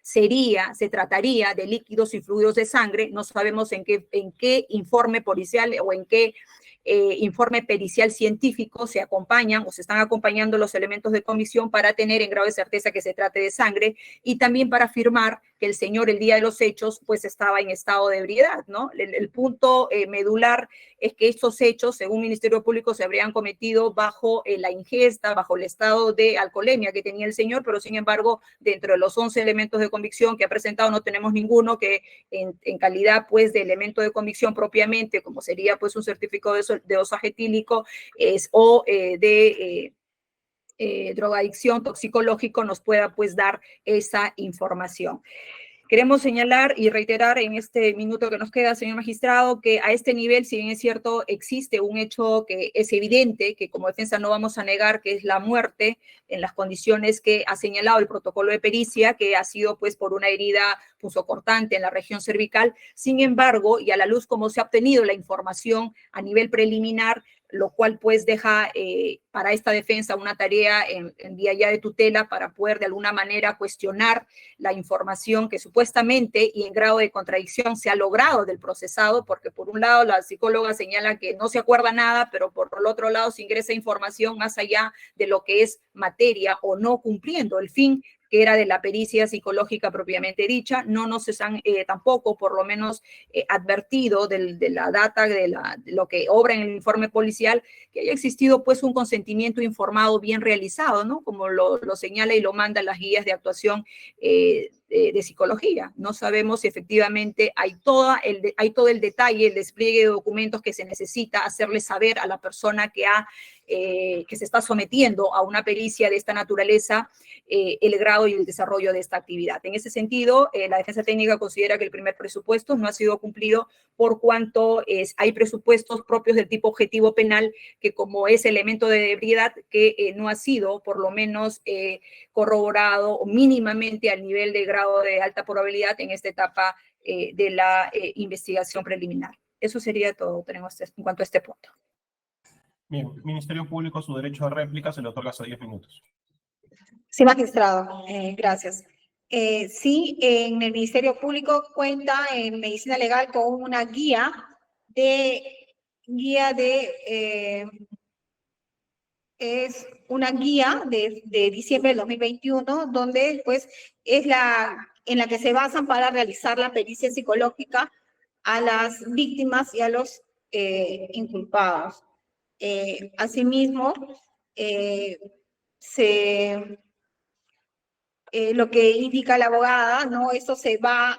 se trataría de líquidos y fluidos de sangre, no sabemos en qué informe policial o en qué informe pericial científico se acompañan o se están acompañando los elementos de comisión para tener en grado de certeza que se trate de sangre y también para afirmar que el señor el día de los hechos pues estaba en estado de ebriedad, ¿no? El punto medular es que estos hechos, según Ministerio Público, se habrían cometido bajo la ingesta, bajo el estado de alcoholemia que tenía el señor, pero sin embargo, dentro de los 11 elementos de convicción que ha presentado, no tenemos ninguno que en calidad pues de elemento de convicción propiamente, como sería pues un certificado de dosaje etílico o de drogadicción toxicológico, nos pueda pues dar esa información. Queremos señalar y reiterar en este minuto que nos queda, señor magistrado, que a este nivel, si bien es cierto, existe un hecho que es evidente, que como defensa no vamos a negar, que es la muerte en las condiciones que ha señalado el protocolo de pericia, que ha sido pues por una herida punzocortante en la región cervical. Sin embargo, y a la luz como se ha obtenido la información a nivel preliminar, lo cual pues deja para esta defensa una tarea en vía ya de tutela para poder de alguna manera cuestionar la información que supuestamente y en grado de contradicción se ha logrado del procesado, porque por un lado la psicóloga señala que no se acuerda nada, pero por el otro lado se ingresa información más allá de lo que es materia o no cumpliendo el fin que era de la pericia psicológica propiamente dicha. No nos han tampoco, por lo menos, advertido de la data, de lo que obra en el informe policial, que haya existido pues un consentimiento informado bien realizado, ¿no? Como lo señala y lo manda las guías de actuación de psicología. No sabemos si efectivamente hay todo el detalle, el despliegue de documentos que se necesita hacerle saber a la persona que se está sometiendo a una pericia de esta naturaleza, el grado y el desarrollo de esta actividad. En ese sentido, la defensa técnica considera que el primer presupuesto no ha sido cumplido por cuanto hay presupuestos propios del tipo objetivo penal que como es elemento de ebriedad que no ha sido por lo menos corroborado o mínimamente al nivel de grado de alta probabilidad en esta etapa de la investigación preliminar. Eso sería todo, tenemos en cuanto a este punto. Bien, Ministerio Público, su derecho a réplica se le otorga hasta 10 minutos. Sí, magistrado, gracias. Sí, en el Ministerio Público cuenta en Medicina Legal con una es una guía de diciembre del 2021, donde pues es en la que se basan para realizar la pericia psicológica a las víctimas y a los inculpados. Asimismo, lo que indica la abogada, ¿no? Esto se va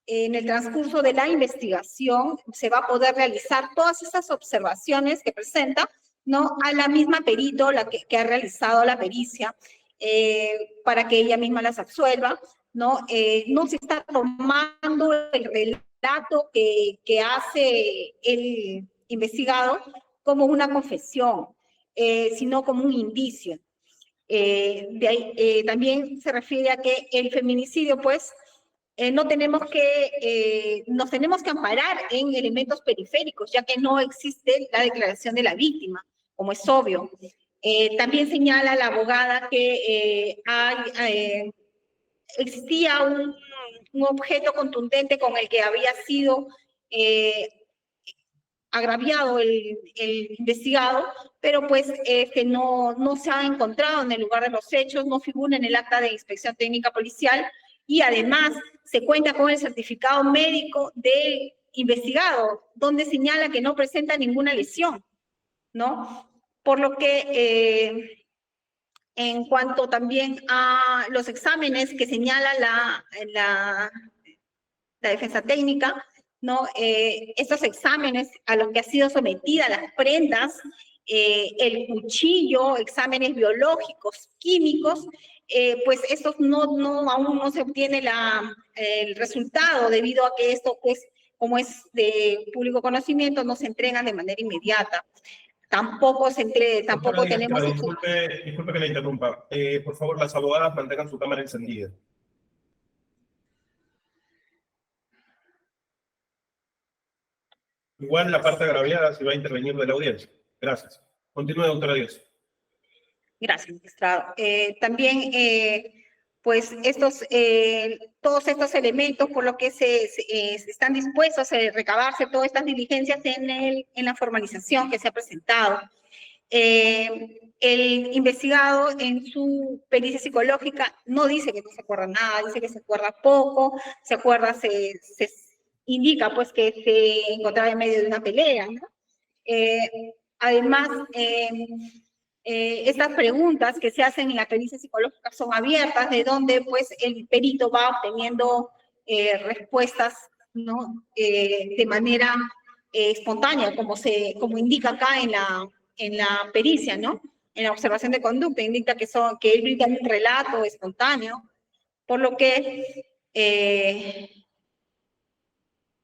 en el transcurso de la investigación, se va a poder realizar todas esas observaciones que presenta, ¿no? A la misma perito, que ha realizado la pericia, para que ella misma las absuelva, ¿no? No se está tomando el relato que hace el investigado como una confesión, sino como un indicio. También se refiere a que el feminicidio, pues, nos tenemos que amparar en elementos periféricos, ya que no existe la declaración de la víctima, como es obvio. También señala la abogada que existía un objeto contundente con el que había sido agraviado el investigado, pero pues no se ha encontrado en el lugar de los hechos, no figura en el acta de inspección técnica policial, y además se cuenta con el certificado médico del investigado, donde señala que no presenta ninguna lesión, ¿no? Por lo que en cuanto también a los exámenes que señala la defensa técnica, ¿no? Estos exámenes a los que ha sido sometida las prendas, el cuchillo, exámenes biológicos, químicos, pues estos aún no se obtiene el resultado, debido a que esto, pues, como es de público conocimiento, no se entregan de manera inmediata. Tampoco tenemos... Disculpe que la interrumpa. Por favor, las abogadas mantengan su cámara encendida. Igual la parte agraviada se va a intervenir de la audiencia. Gracias. Continúe, doctora Díaz. Gracias, magistrado. También, pues, todos estos elementos, por lo que se están dispuestos a recabarse todas estas diligencias en la formalización que se ha presentado. El investigado en su pericia psicológica no dice que no se acuerda nada, dice que se acuerda poco, se indica pues que se encontraba en medio de una pelea, ¿no? Además, estas preguntas que se hacen en la pericia psicológica son abiertas, de donde pues el perito va obteniendo respuestas, ¿no? De manera espontánea, como indica acá en la pericia, ¿no? En la observación de conducta, indica que él brinda un relato espontáneo, por lo que,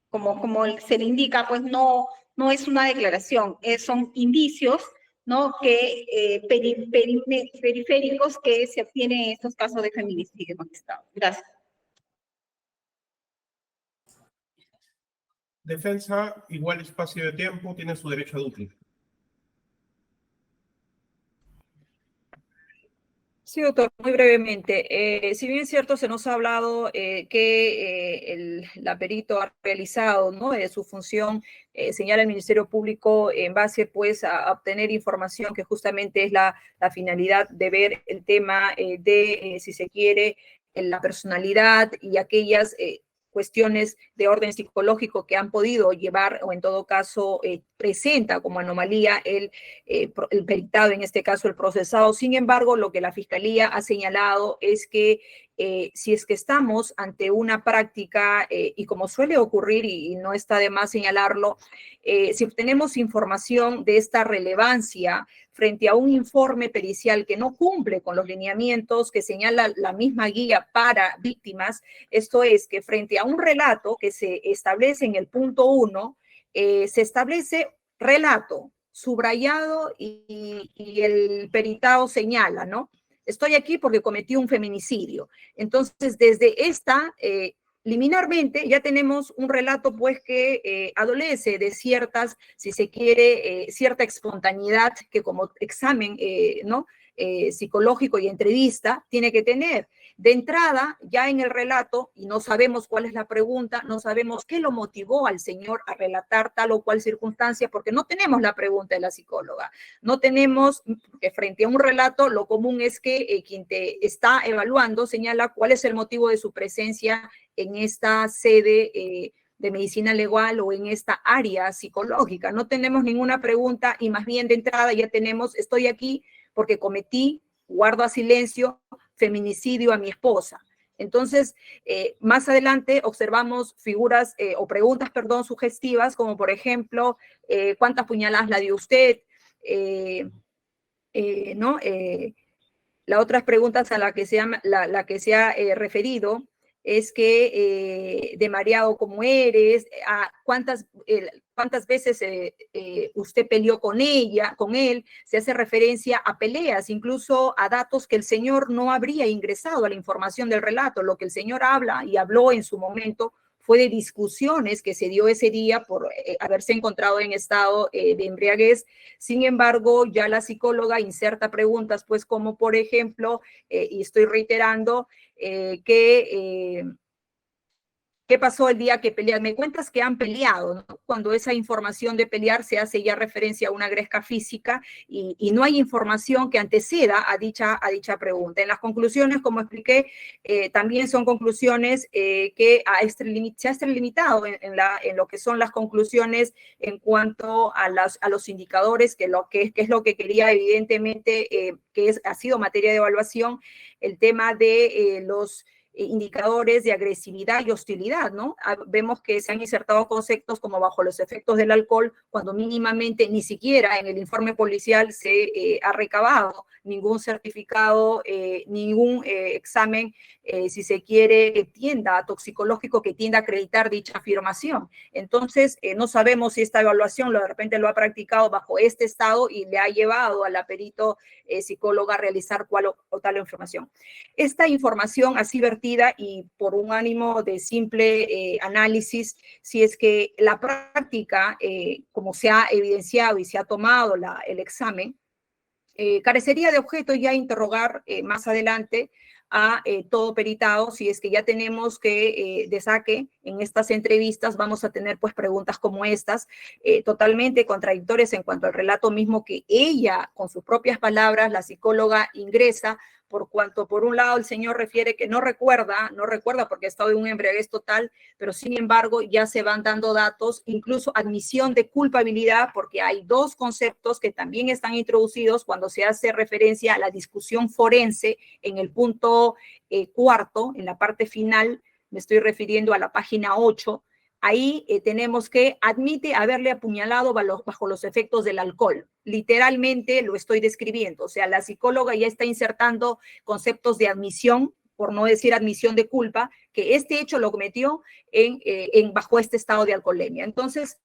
como se le indica, pues no es una declaración, son indicios, ¿no? Periféricos que se obtienen en estos casos de feminicidio, magistrado. Gracias. Defensa, igual espacio de tiempo, tiene su derecho a dúplica. Sí, doctor, muy brevemente. Si bien es cierto, se nos ha hablado que la perito ha realizado, ¿no? Su función, señala el Ministerio Público en base pues a obtener información que justamente es la finalidad de ver el tema si se quiere, la personalidad y aquellas cuestiones de orden psicológico que han podido llevar, o en todo caso presenta como anomalía el peritado, en este caso el procesado. Sin embargo, lo que la Fiscalía ha señalado es que si es que estamos ante una práctica, y como suele ocurrir, y no está de más señalarlo, si obtenemos información de esta relevancia frente a un informe pericial que no cumple con los lineamientos que señala la misma guía para víctimas, esto es que frente a un relato que se establece en el punto 1, se establece relato subrayado y el peritado señala, ¿no? Estoy aquí porque cometí un feminicidio. Entonces, desde esta liminarmente ya tenemos un relato pues que adolece de ciertas, si se quiere, cierta espontaneidad que como examen ¿no? Psicológico y entrevista tiene que tener. De entrada, ya en el relato, y no sabemos cuál es la pregunta, no sabemos qué lo motivó al señor a relatar tal o cual circunstancia, porque no tenemos la pregunta de la psicóloga. No tenemos, que frente a un relato, lo común es que quien te está evaluando señala cuál es el motivo de su presencia en esta sede de medicina legal o en esta área psicológica. No tenemos ninguna pregunta y más bien de entrada ya tenemos, estoy aquí porque cometí, guardo a silencio, feminicidio a mi esposa. Entonces, más adelante observamos figuras o preguntas, perdón, sugestivas, como por ejemplo, ¿cuántas puñaladas la dio usted? ¿No? La otras preguntas a la que se ha referido es que de mareado como eres, cuántas veces usted peleó con ella, con él, se hace referencia a peleas, incluso a datos que el señor no habría ingresado a la información del relato. Lo que el señor habla y habló en su momento fue de discusiones que se dio ese día por haberse encontrado en estado de embriaguez. Sin embargo, ya la psicóloga inserta preguntas, pues como por ejemplo, y estoy reiterando, ¿qué pasó el día que pelearon? Me cuentas que han peleado, ¿no? Cuando esa información de pelear se hace ya referencia a una gresca física y no hay información que anteceda a dicha pregunta. En las conclusiones, como expliqué, también son conclusiones que se ha extralimitado en lo que son las conclusiones en cuanto a los indicadores, que es lo que quería evidentemente, ha sido materia de evaluación, el tema de los indicadores de agresividad y hostilidad, ¿no? Vemos que se han insertado conceptos como bajo los efectos del alcohol, cuando mínimamente ni siquiera en el informe policial se ha recabado ningún certificado, ningún examen, si se quiere, toxicológico que tienda a acreditar dicha afirmación. Entonces, no sabemos si esta evaluación de repente lo ha practicado bajo este estado y le ha llevado a la perito psicóloga a realizar cual o tal información. Esta información así vertida y por un ánimo de simple análisis, si es que la práctica, como se ha evidenciado y se ha tomado el examen, carecería de objeto ya interrogar más adelante a todo peritado, si es que ya tenemos que de saque en estas entrevistas vamos a tener pues preguntas como estas, totalmente contradictorias en cuanto al relato mismo que ella, con sus propias palabras, la psicóloga ingresa, por cuanto por un lado el señor refiere que no recuerda porque ha estado en un embriaguez total, pero sin embargo ya se van dando datos, incluso admisión de culpabilidad, porque hay dos conceptos que también están introducidos cuando se hace referencia a la discusión forense en el punto cuarto, en la parte final, me estoy refiriendo a la página 8, ahí tenemos que admite haberle apuñalado bajo los efectos del alcohol. Literalmente lo estoy describiendo. O sea, la psicóloga ya está insertando conceptos de admisión, por no decir admisión de culpa, que este hecho lo cometió bajo este estado de alcoholemia. Entonces,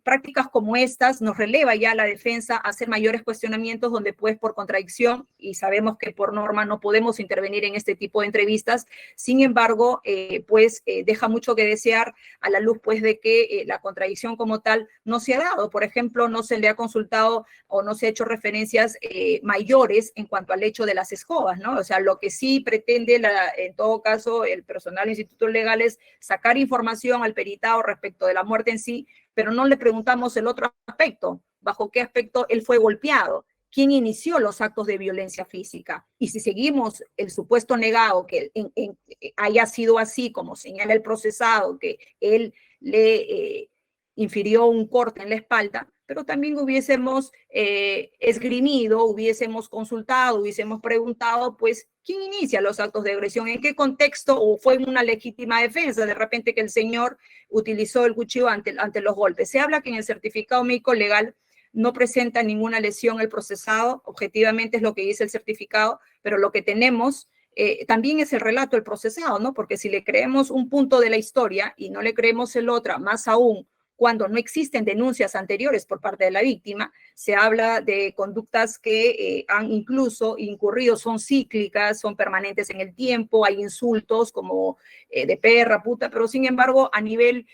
prácticas como estas nos releva ya la defensa a hacer mayores cuestionamientos donde pues por contradicción, y sabemos que por norma no podemos intervenir en este tipo de entrevistas, sin embargo, deja mucho que desear a la luz pues de que la contradicción como tal no se ha dado. Por ejemplo, no se le ha consultado o no se ha hecho referencias mayores en cuanto al hecho de las escobas, ¿no? O sea, lo que sí pretende en todo caso el personal de institutos legales sacar información al peritado respecto de la muerte en sí, pero no le preguntamos el otro aspecto, bajo qué aspecto él fue golpeado, quién inició los actos de violencia física. Y si seguimos el supuesto negado que haya sido así, como señala el procesado, que él le infirió un corte en la espalda, pero también hubiésemos esgrimido, hubiésemos consultado, hubiésemos preguntado, pues, ¿quién inicia los actos de agresión? ¿En qué contexto? ¿O fue una legítima defensa? De repente que el señor utilizó el cuchillo ante los golpes. Se habla que en el certificado médico legal no presenta ninguna lesión el procesado, objetivamente es lo que dice el certificado, pero lo que tenemos también es el relato del procesado, ¿no? Porque si le creemos un punto de la historia y no le creemos el otro, más aún cuando no existen denuncias anteriores por parte de la víctima. Se habla de conductas que han incluso incurrido, son cíclicas, son permanentes en el tiempo, hay insultos como de perra, puta, pero sin embargo a nivel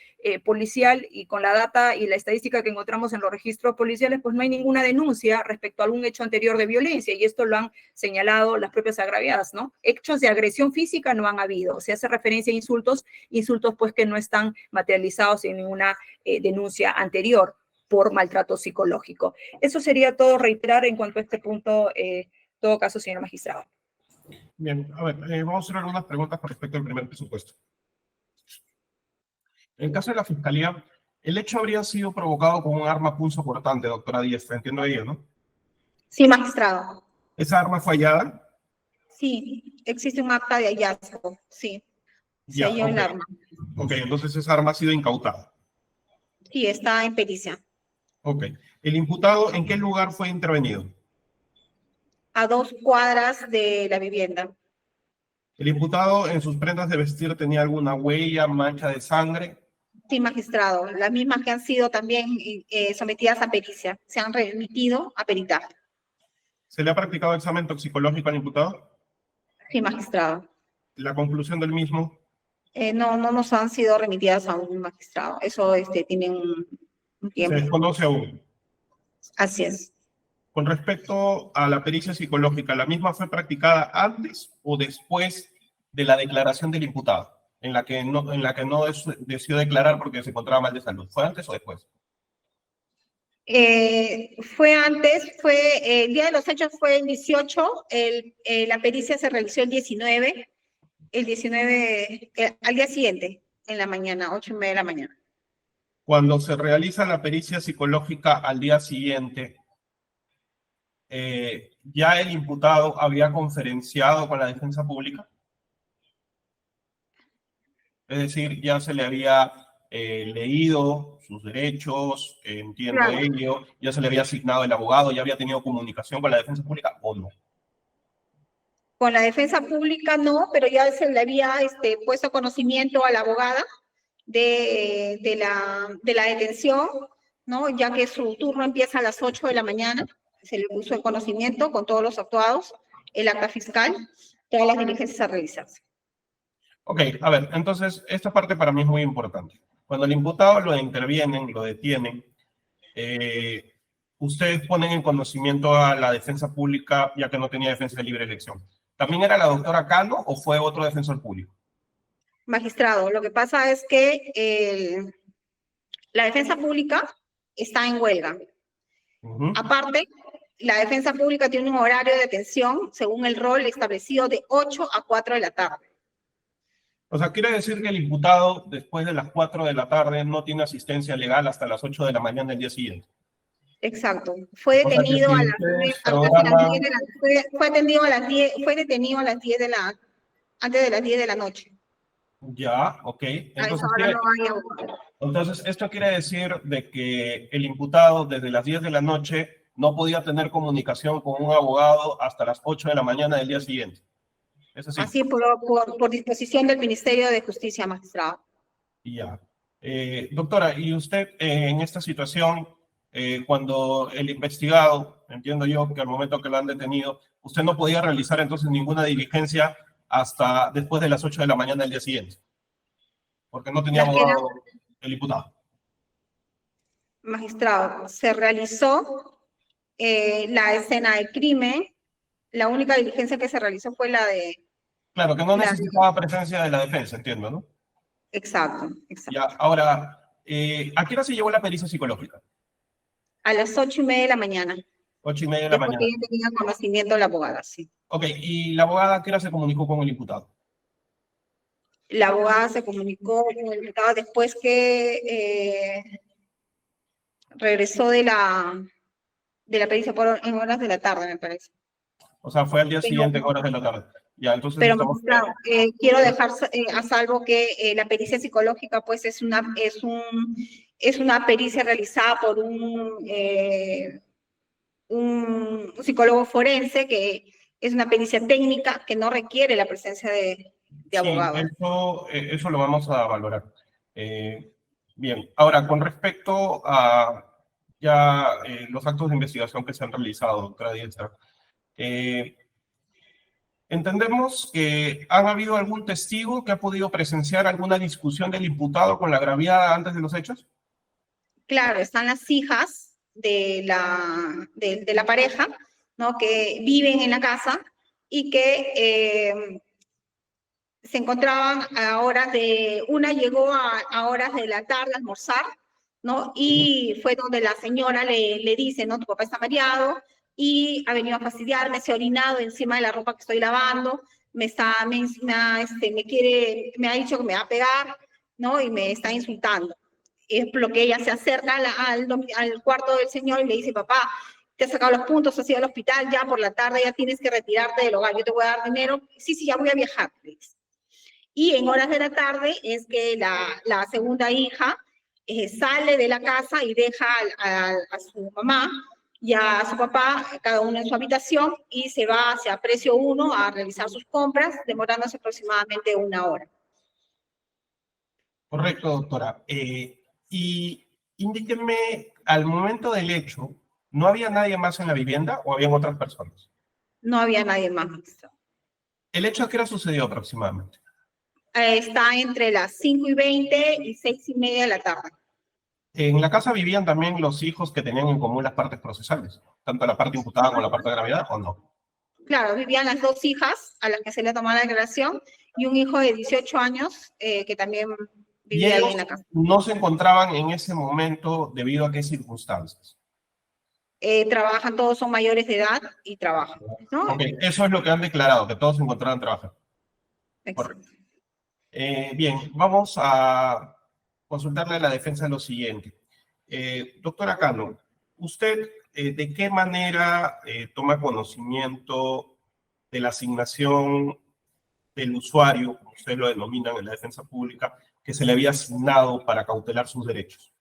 policial y con la data y la estadística que encontramos en los registros policiales, pues no hay ninguna denuncia respecto a algún hecho anterior de violencia, y esto lo han señalado las propias agraviadas, ¿no? Hechos de agresión física no han habido, se hace referencia a insultos pues que no están materializados en ninguna denuncia anterior por maltrato psicológico. Eso sería todo. Reiterar en cuanto a este punto, todo caso, señor magistrado. Bien, a ver, vamos a hacer algunas preguntas con respecto al primer presupuesto. En el caso de la Fiscalía, el hecho habría sido provocado con un arma punzocortante, doctora Díaz, entiendo ello, ¿no? Sí, magistrado. ¿Esa arma fue hallada? Sí, existe un acta de hallazgo, sí. Se Ya, halló el ok. arma. Ok, entonces esa arma ha sido incautada. Sí, está en pericia. Ok. ¿El imputado en qué lugar fue intervenido? A 2 cuadras de la vivienda. ¿El imputado en sus prendas de vestir tenía alguna huella, mancha de sangre? Sí, magistrado. Las mismas que han sido también sometidas a pericia. Se han remitido a peritar. ¿Se le ha practicado examen toxicológico al imputado? Sí, magistrado. La conclusión del mismo. No nos han sido remitidas a un magistrado. Eso tiene un Se tiempo. desconoce aún. Así es. Con respecto a la pericia psicológica, ¿la misma fue practicada antes o después de la declaración del imputado, en la que no decidió declarar porque se encontraba mal de salud? ¿Fue antes o después? Fue antes, el día de los hechos fue el 18, la pericia se realizó el 19, al día siguiente, en la mañana, 8:30 de la mañana. Cuando se realiza la pericia psicológica al día siguiente, ¿ya el imputado había conferenciado con la defensa pública? Es decir, ya se le había leído sus derechos, entiendo Claro. ello, ya se le había asignado el abogado, ya había tenido comunicación con la defensa pública, ¿o no? Con la defensa pública no, pero ya se le había puesto conocimiento a la abogada de la detención, ¿no? Ya que su turno empieza a las 8 de la mañana, se le puso el conocimiento con todos los actuados, el acta fiscal, todas las diligencias a realizarse. Ok, a ver, entonces esta parte para mí es muy importante. Cuando el imputado lo intervienen, lo detienen, ustedes ponen en conocimiento a la defensa pública, ya que no tenía defensa de libre elección. ¿También era la doctora Cano o fue otro defensor público? Magistrado, lo que pasa es que la defensa pública está en huelga. Aparte, la defensa pública tiene un horario de atención según el rol establecido de 8 a 4 de la tarde. O sea, quiere decir que el imputado después de las 4 de la tarde no tiene asistencia legal hasta las 8 de la mañana del día siguiente. Exacto. Fue detenido a las 10, fue detenido a las 10 antes de las 10 de la noche. Ya, ok. Entonces, esto quiere decir de que el imputado desde las 10 de la noche no podía tener comunicación con un abogado hasta las 8 de la mañana del día siguiente. ¿Es así? Así por disposición del Ministerio de Justicia, magistrado. Ya. Doctora, ¿y usted en esta situación, cuando el investigado, entiendo yo que al momento que lo han detenido, usted no podía realizar entonces ninguna diligencia hasta después de las 8 de la mañana del día siguiente? Porque no tenía abogado el imputado. Magistrado, se realizó la escena del crimen. La única diligencia que se realizó fue la de... Claro, que no necesitaba presencia de la defensa, entiendo, ¿no? Exacto. Ya, ahora, ¿a qué hora se llevó la pericia psicológica? A las 8:30 de la mañana. 8:30 de la mañana. Porque ella tenía conocimiento de la abogada, sí. Ok, ¿y la abogada a qué hora se comunicó con el imputado? La abogada se comunicó con el imputado después que regresó de la pericia en horas de la tarde, me parece. O sea, fue al día siguiente en horas de la tarde. Ya, entonces pero estamos... quiero dejar a salvo que la pericia psicológica pues es una pericia realizada por un psicólogo forense, que es una pericia técnica que no requiere la presencia de abogado. Eso lo vamos a valorar. Bien, ahora con respecto a ya los actos de investigación que se han realizado, doctora Diestra, entendemos que ¿han habido algún testigo que ha podido presenciar alguna discusión del imputado con la agraviada antes de los hechos? Claro, están las hijas de la pareja, ¿no? Que viven en la casa y que se encontraban a horas una llegó a horas de la tarde a almorzar, ¿no? Y fue donde la señora le dice, ¿no? Tu papá está mareado y ha venido a fastidiarme, se ha orinado encima de la ropa que estoy lavando, me ha dicho que me va a pegar, ¿no? Y me está insultando. Es por lo que ella se acerca al cuarto del señor y le dice, papá, te has sacado los puntos, has ido al hospital, ya por la tarde ya tienes que retirarte del hogar, yo te voy a dar dinero. Sí, sí, ya voy a viajar, le dice. Y en horas de la tarde es que la segunda hija sale de la casa y deja a su mamá y a su papá, cada uno en su habitación, y se va hacia Precio 1 a realizar sus compras, demorándose aproximadamente 1 hora. Correcto, doctora. Y indíquenme, al momento del hecho, ¿no había nadie más en la vivienda o habían otras personas? No había nadie más, magistrado. ¿El hecho a qué hora sucedió aproximadamente? Está entre las 5:20 y 6:30 de la tarde. En la casa vivían también los hijos que tenían en común las partes procesales, tanto la parte imputada como la parte de gravedad, ¿o no? Claro, vivían las dos hijas a las que se le tomó la declaración y un hijo de 18 años que también ¿Y vivía ahí ellos en la casa. no se encontraban en ese momento debido a qué circunstancias? Trabajan, todos son mayores de edad y trabajan, ¿no? Ok, eso es lo que han declarado, que todos se encontraban trabajando. Exacto. Bien, vamos a consultarle a la defensa lo siguiente. Doctora Cano, ¿usted de qué manera toma conocimiento de la asignación del usuario, como usted lo denominan en la defensa pública, que se le había asignado para cautelar sus derechos?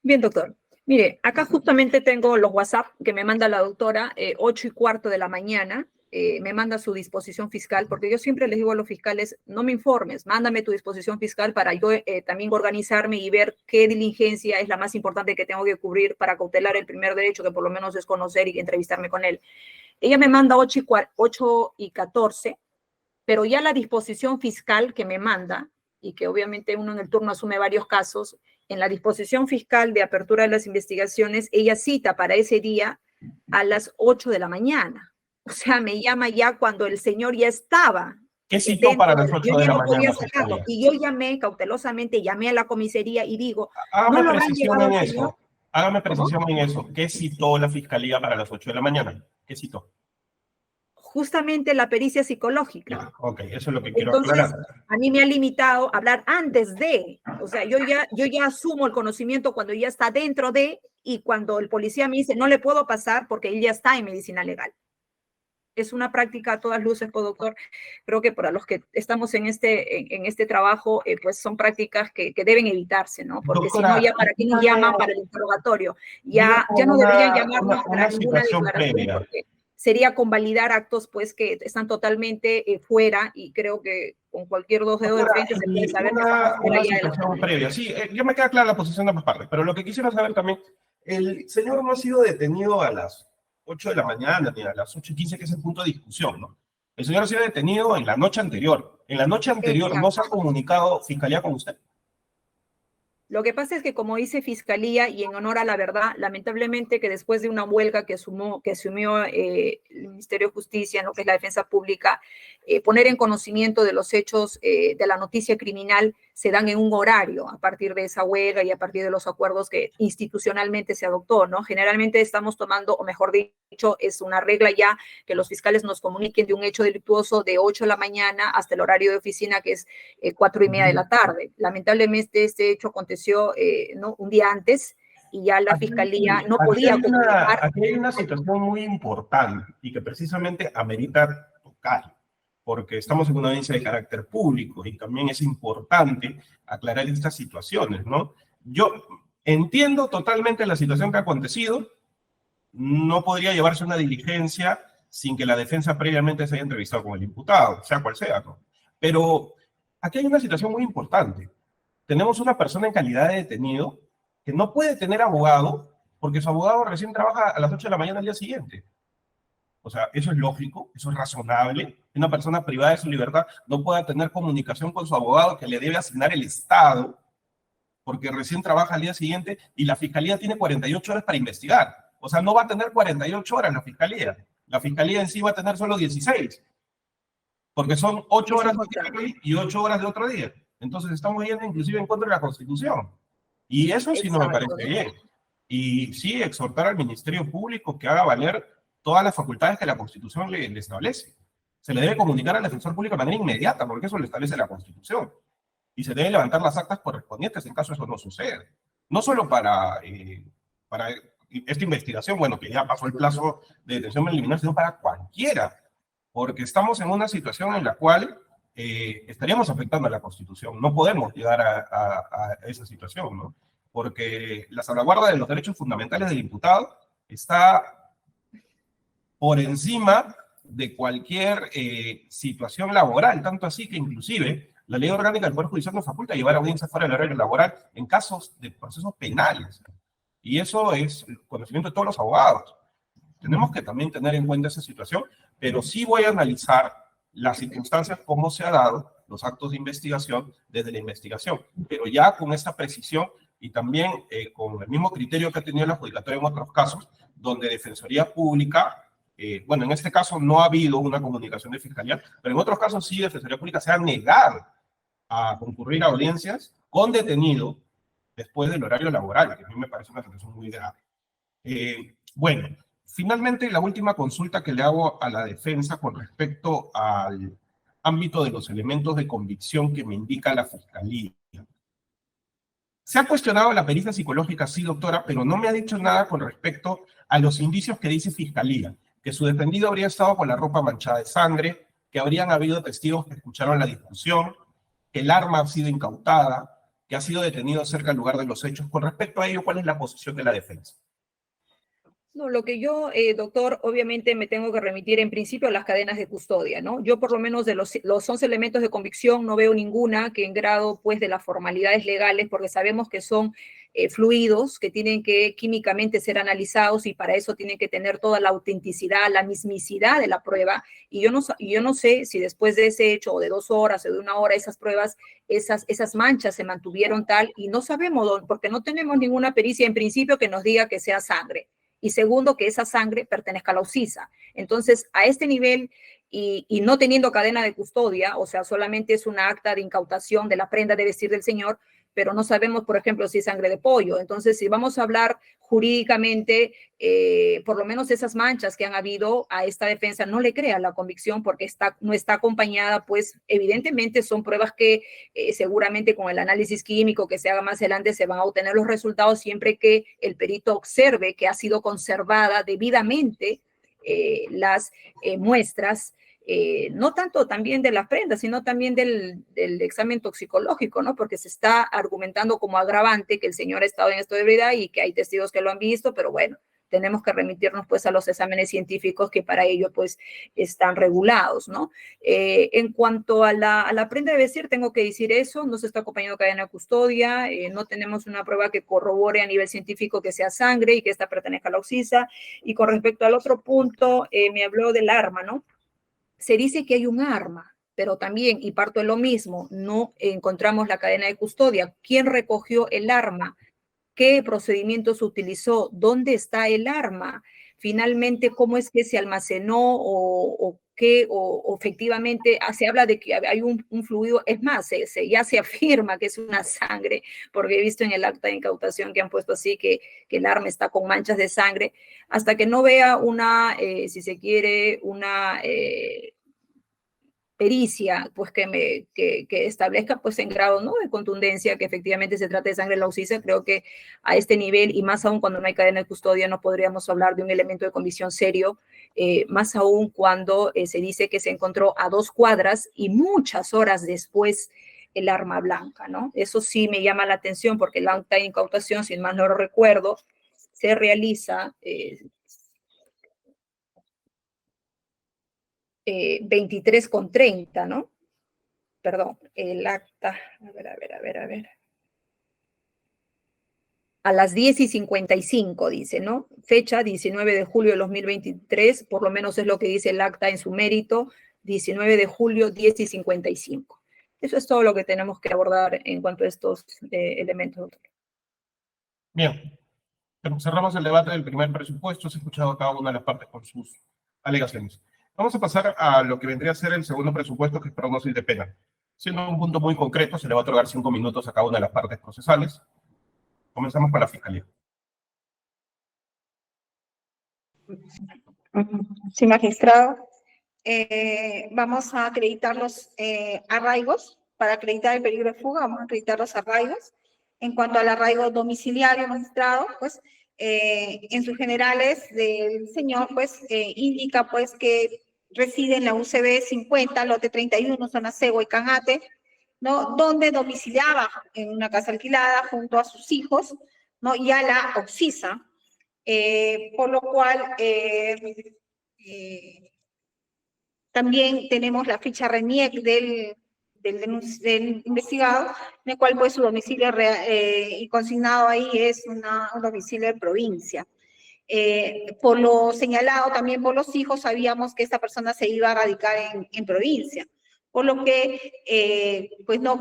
Bien, doctor. Mire, acá justamente tengo los WhatsApp que me manda la doctora, 8:15 de la mañana, me manda su disposición fiscal, porque yo siempre les digo a los fiscales, no me informes, mándame tu disposición fiscal para yo también organizarme y ver qué diligencia es la más importante que tengo que cubrir para cautelar el primer derecho, que por lo menos es conocer y entrevistarme con él. Ella me manda 8:14, pero ya la disposición fiscal que me manda, y que obviamente uno en el turno asume varios casos, en la disposición fiscal de apertura de las investigaciones, ella cita para ese día a las 8 de la mañana. O sea, me llama ya cuando el señor ya estaba. ¿Qué citó para las 8 yo de ya la no mañana? podía sacarlo. Y yo llamé cautelosamente, llamé a la comisaría y digo, Hágame ¿no lo habrán precisión llevado en al señor? eso. Hágame precisión en eso. ¿Qué citó la fiscalía para las 8 de la mañana? ¿Qué citó? Justamente la pericia psicológica. Ya, ok, eso es lo que quiero Entonces, aclarar. a mí me ha limitado a hablar antes de, o sea, yo ya asumo el conocimiento cuando ya está dentro de, y cuando el policía me dice, no le puedo pasar porque él ya está en medicina legal. Es una práctica a todas luces, doctor. Creo que para los que estamos en este trabajo, pues son prácticas que deben evitarse, ¿no? Porque Doctora, si no, ya para qué nos llaman para el interrogatorio. Ya no deberían llamarnos para ninguna situación declaración, previa. porque sería convalidar actos pues que están totalmente fuera, y creo que con cualquier dos dedos de frente se puede saber que estamos fuera Una ya de la situación previa. Sí, ya me queda clara la posición de ambas partes, pero lo que quisiera saber también, el señor no ha sido detenido a las 8 de la mañana ni a las 8:15, que es el punto de discusión, ¿no? El señor ha sido detenido en la noche anterior. En la noche anterior Exacto. no se ha comunicado fiscalía con usted. Lo que pasa es que, como dice Fiscalía, y en honor a la verdad, lamentablemente que después de una huelga que asumió el Ministerio de Justicia, ¿no? Que es la defensa pública, poner en conocimiento de los hechos de la noticia criminal se dan en un horario a partir de esa huelga y a partir de los acuerdos que institucionalmente se adoptó, ¿no? Generalmente estamos tomando, o mejor dicho, es una regla ya que los fiscales nos comuniquen de un hecho delictuoso de 8 de la mañana hasta el horario de oficina, que es 4:30 de la tarde. Lamentablemente este hecho aconteció ¿no? un día antes, y ya la fiscalía no podía comunicar. Aquí hay una situación muy importante y que precisamente amerita tocar, porque estamos en una audiencia de carácter público y también es importante aclarar estas situaciones, ¿no? Yo entiendo totalmente la situación que ha acontecido. No podría llevarse una diligencia sin que la defensa previamente se haya entrevistado con el imputado, sea cual sea, ¿no? Pero aquí hay una situación muy importante. tenemos una persona en calidad de detenido que no puede tener abogado porque su abogado recién trabaja a las 8 de la mañana al día siguiente. O sea, eso es lógico, eso es razonable. Una persona privada de su libertad no pueda tener comunicación con su abogado que le debe asignar el Estado porque recién trabaja al día siguiente y la fiscalía tiene 48 horas para investigar. O sea, no va a tener 48 horas la fiscalía. La fiscalía en sí va a tener solo 16, porque son 8 horas de un día y 8 horas de otro día. Entonces estamos yendo inclusive en contra de la Constitución. Y eso sí no me Exacto. parece bien. Y sí exhortar al Ministerio Público que haga valer todas las facultades que la Constitución le establece. Se le debe comunicar al defensor público de manera inmediata, porque eso lo establece la Constitución. Y se deben levantar las actas correspondientes en caso eso no suceda. No solo para esta investigación, bueno, que ya pasó el plazo de detención preliminar, sino para cualquiera, porque estamos en una situación en la cual estaríamos afectando a la Constitución. No podemos llegar a esa situación, ¿no? Porque la salvaguarda de los derechos fundamentales del imputado está por encima de cualquier situación laboral, tanto así que inclusive la ley orgánica del Poder Judicial nos faculta llevar audiencias fuera del horario laboral en casos de procesos penales. Y eso es el conocimiento de todos los abogados. Tenemos que también tener en cuenta esa situación, pero sí voy a analizar las circunstancias, cómo se ha dado los actos de investigación desde la investigación, pero ya con esta precisión y también con el mismo criterio que ha tenido la judicatoria en otros casos, donde Defensoría Pública, bueno, en este caso no ha habido una comunicación de fiscalía, pero en otros casos sí, Defensoría Pública se ha negado a concurrir a audiencias con detenido después del horario laboral, que a mí me parece una situación muy grave. Bueno, finalmente la última consulta que le hago a la defensa con respecto al ámbito de los elementos de convicción que me indica la Fiscalía. Se ha cuestionado la pericia psicológica, sí, doctora, pero no me ha dicho nada con respecto a los indicios que dice Fiscalía, que su defendido habría estado con la ropa manchada de sangre, que habrían habido testigos que escucharon la discusión, que el arma ha sido incautada, que ha sido detenido cerca del lugar de los hechos. Con respecto a ello, ¿cuál es la posición de la defensa? No, lo que yo, doctor, obviamente me tengo que remitir en principio a las cadenas de custodia, ¿no? Yo por lo menos de los 11 elementos de convicción no veo ninguna que en grado, pues, de las formalidades legales, porque sabemos que son fluidos que tienen que químicamente ser analizados y para eso tienen que tener toda la autenticidad, la mismicidad de la prueba. Y yo no sé si después de ese hecho o de 2 horas o de 1 hora esas pruebas, esas manchas se mantuvieron tal y no sabemos, porque no tenemos ninguna pericia en principio que nos diga que sea sangre. Y segundo, que esa sangre pertenezca a la UCISA. Entonces, a este nivel y no teniendo cadena de custodia, o sea, solamente es una acta de incautación de la prenda de vestir del señor, pero no sabemos, por ejemplo, si es sangre de pollo. Entonces, si vamos a hablar jurídicamente, por lo menos esas manchas que han habido a esta defensa no le crean la convicción porque no está acompañada, pues evidentemente son pruebas que seguramente con el análisis químico que se haga más adelante se van a obtener los resultados siempre que el perito observe que ha sido conservada debidamente las muestras, no tanto también de las prendas, sino también del examen toxicológico, ¿no? Porque se está argumentando como agravante que el señor ha estado en estado de ebriedad y que hay testigos que lo han visto, pero bueno, tenemos que remitirnos pues a los exámenes científicos que para ello pues están regulados, ¿no? En cuanto a la prenda de vestir, tengo que decir eso, no se está acompañando cadena de custodia, no tenemos una prueba que corrobore a nivel científico que sea sangre y que esta pertenezca a la UCISA. Y con respecto al otro punto, me habló del arma, ¿no? Se dice que hay un arma, pero también, y parto de lo mismo, no encontramos la cadena de custodia. ¿Quién recogió el arma? ¿Qué procedimiento se utilizó? ¿Dónde está el arma? Finalmente, ¿cómo es que se almacenó o qué? O efectivamente se habla de que hay un fluido, es más, ya se afirma que es una sangre, porque he visto en el acta de incautación que han puesto así que el arma está con manchas de sangre, hasta que no vea una, si se quiere, una pericia, pues que establezca pues en grado, ¿no?, de contundencia que efectivamente se trata de sangre laucisa. Creo que a este nivel, y más aún cuando no hay cadena de custodia, no podríamos hablar de un elemento de convicción serio, más aún cuando se dice que se encontró a 2 cuadras y muchas horas después el arma blanca, ¿no? Eso sí me llama la atención porque la acta de incautación, si mal no lo recuerdo, se realiza 23:30, ¿no? Perdón, el acta, a ver. a las 10:55, dice, ¿no? Fecha 19 de julio de 2023, por lo menos es lo que dice el acta en su mérito, 19 de julio, 10:55. Eso es todo lo que tenemos que abordar en cuanto a estos elementos, doctor. Bien, cerramos el debate del primer presupuesto. Se ha escuchado a cada una de las partes con sus alegaciones. Vamos a pasar a lo que vendría a ser el segundo presupuesto, que es prognosis de pena. Siendo un punto muy concreto, se le va a otorgar 5 minutos a cada una de las partes procesales. Comenzamos con la Fiscalía. Sí, magistrado. Vamos a acreditar los arraigos. Para acreditar el peligro de fuga, vamos a acreditar los arraigos. En cuanto al arraigo domiciliario, magistrado, pues, en sus generales del señor, pues, indica, pues, que reside en la UCB 50, lote 31, zona Cegua y Canate, ¿no? Donde domiciliaba en una casa alquilada junto a sus hijos, ¿no? Y a la Oxisa, por lo cual también tenemos la ficha RENIEC del investigado, en el cual pues su domicilio y consignado ahí es un domicilio de provincia. Por lo señalado también por los hijos, sabíamos que esta persona se iba a radicar en provincia, por lo que pues no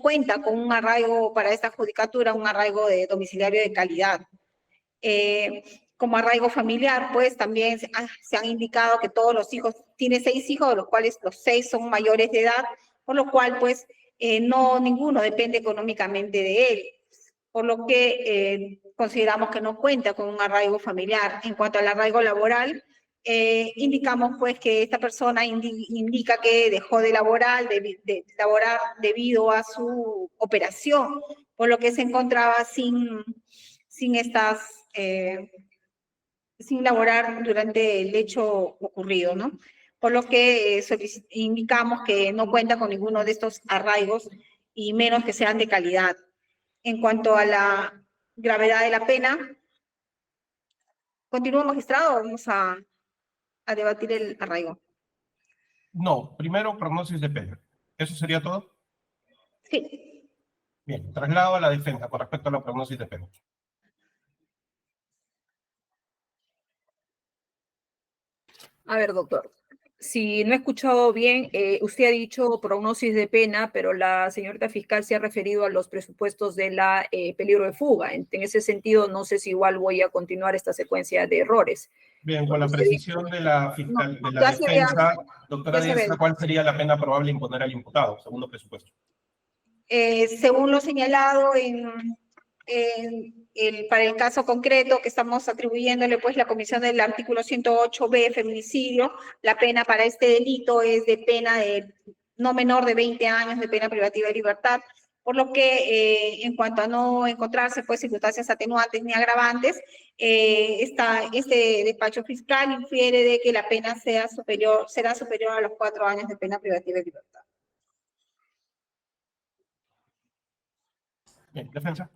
cuenta con un arraigo para esta judicatura, un arraigo de domiciliario de calidad. Como arraigo familiar, pues también se han indicado que todos los hijos, tiene 6 hijos, de los cuales los 6 son mayores de edad, por lo cual pues ninguno depende económicamente de él, por lo que consideramos que no cuenta con un arraigo familiar. En cuanto al arraigo laboral, indicamos pues que esta persona indica que dejó de laborar debido a su operación, por lo que se encontraba sin laborar durante el hecho ocurrido, ¿no? Por lo que indicamos que no cuenta con ninguno de estos arraigos y menos que sean de calidad. En cuanto a la gravedad de la pena, ¿continúa, magistrado, o vamos a debatir el arraigo? No, primero prognosis de pena. ¿Eso sería todo? Sí. Bien, traslado a la defensa con respecto a la prognosis de pena. A ver, doctor, si no he escuchado bien, usted ha dicho prognosis de pena, pero la señorita fiscal se ha referido a los presupuestos de la peligro de fuga. En ese sentido, no sé si igual voy a continuar esta secuencia de errores. Bien, con la precisión de la fiscal, de la defensa, doctora Díaz, ¿cuál sería la pena probable imponer al imputado, segundo presupuesto? Según lo señalado para el caso concreto que estamos atribuyéndole, pues, la comisión del artículo 108b, feminicidio, la pena para este delito es de pena de no menor de 20 años de pena privativa de libertad, por lo que en cuanto a no encontrarse, pues, circunstancias atenuantes ni agravantes, este despacho fiscal infiere de que la pena será superior a los 4 años de pena privativa de libertad. Bien, defensa.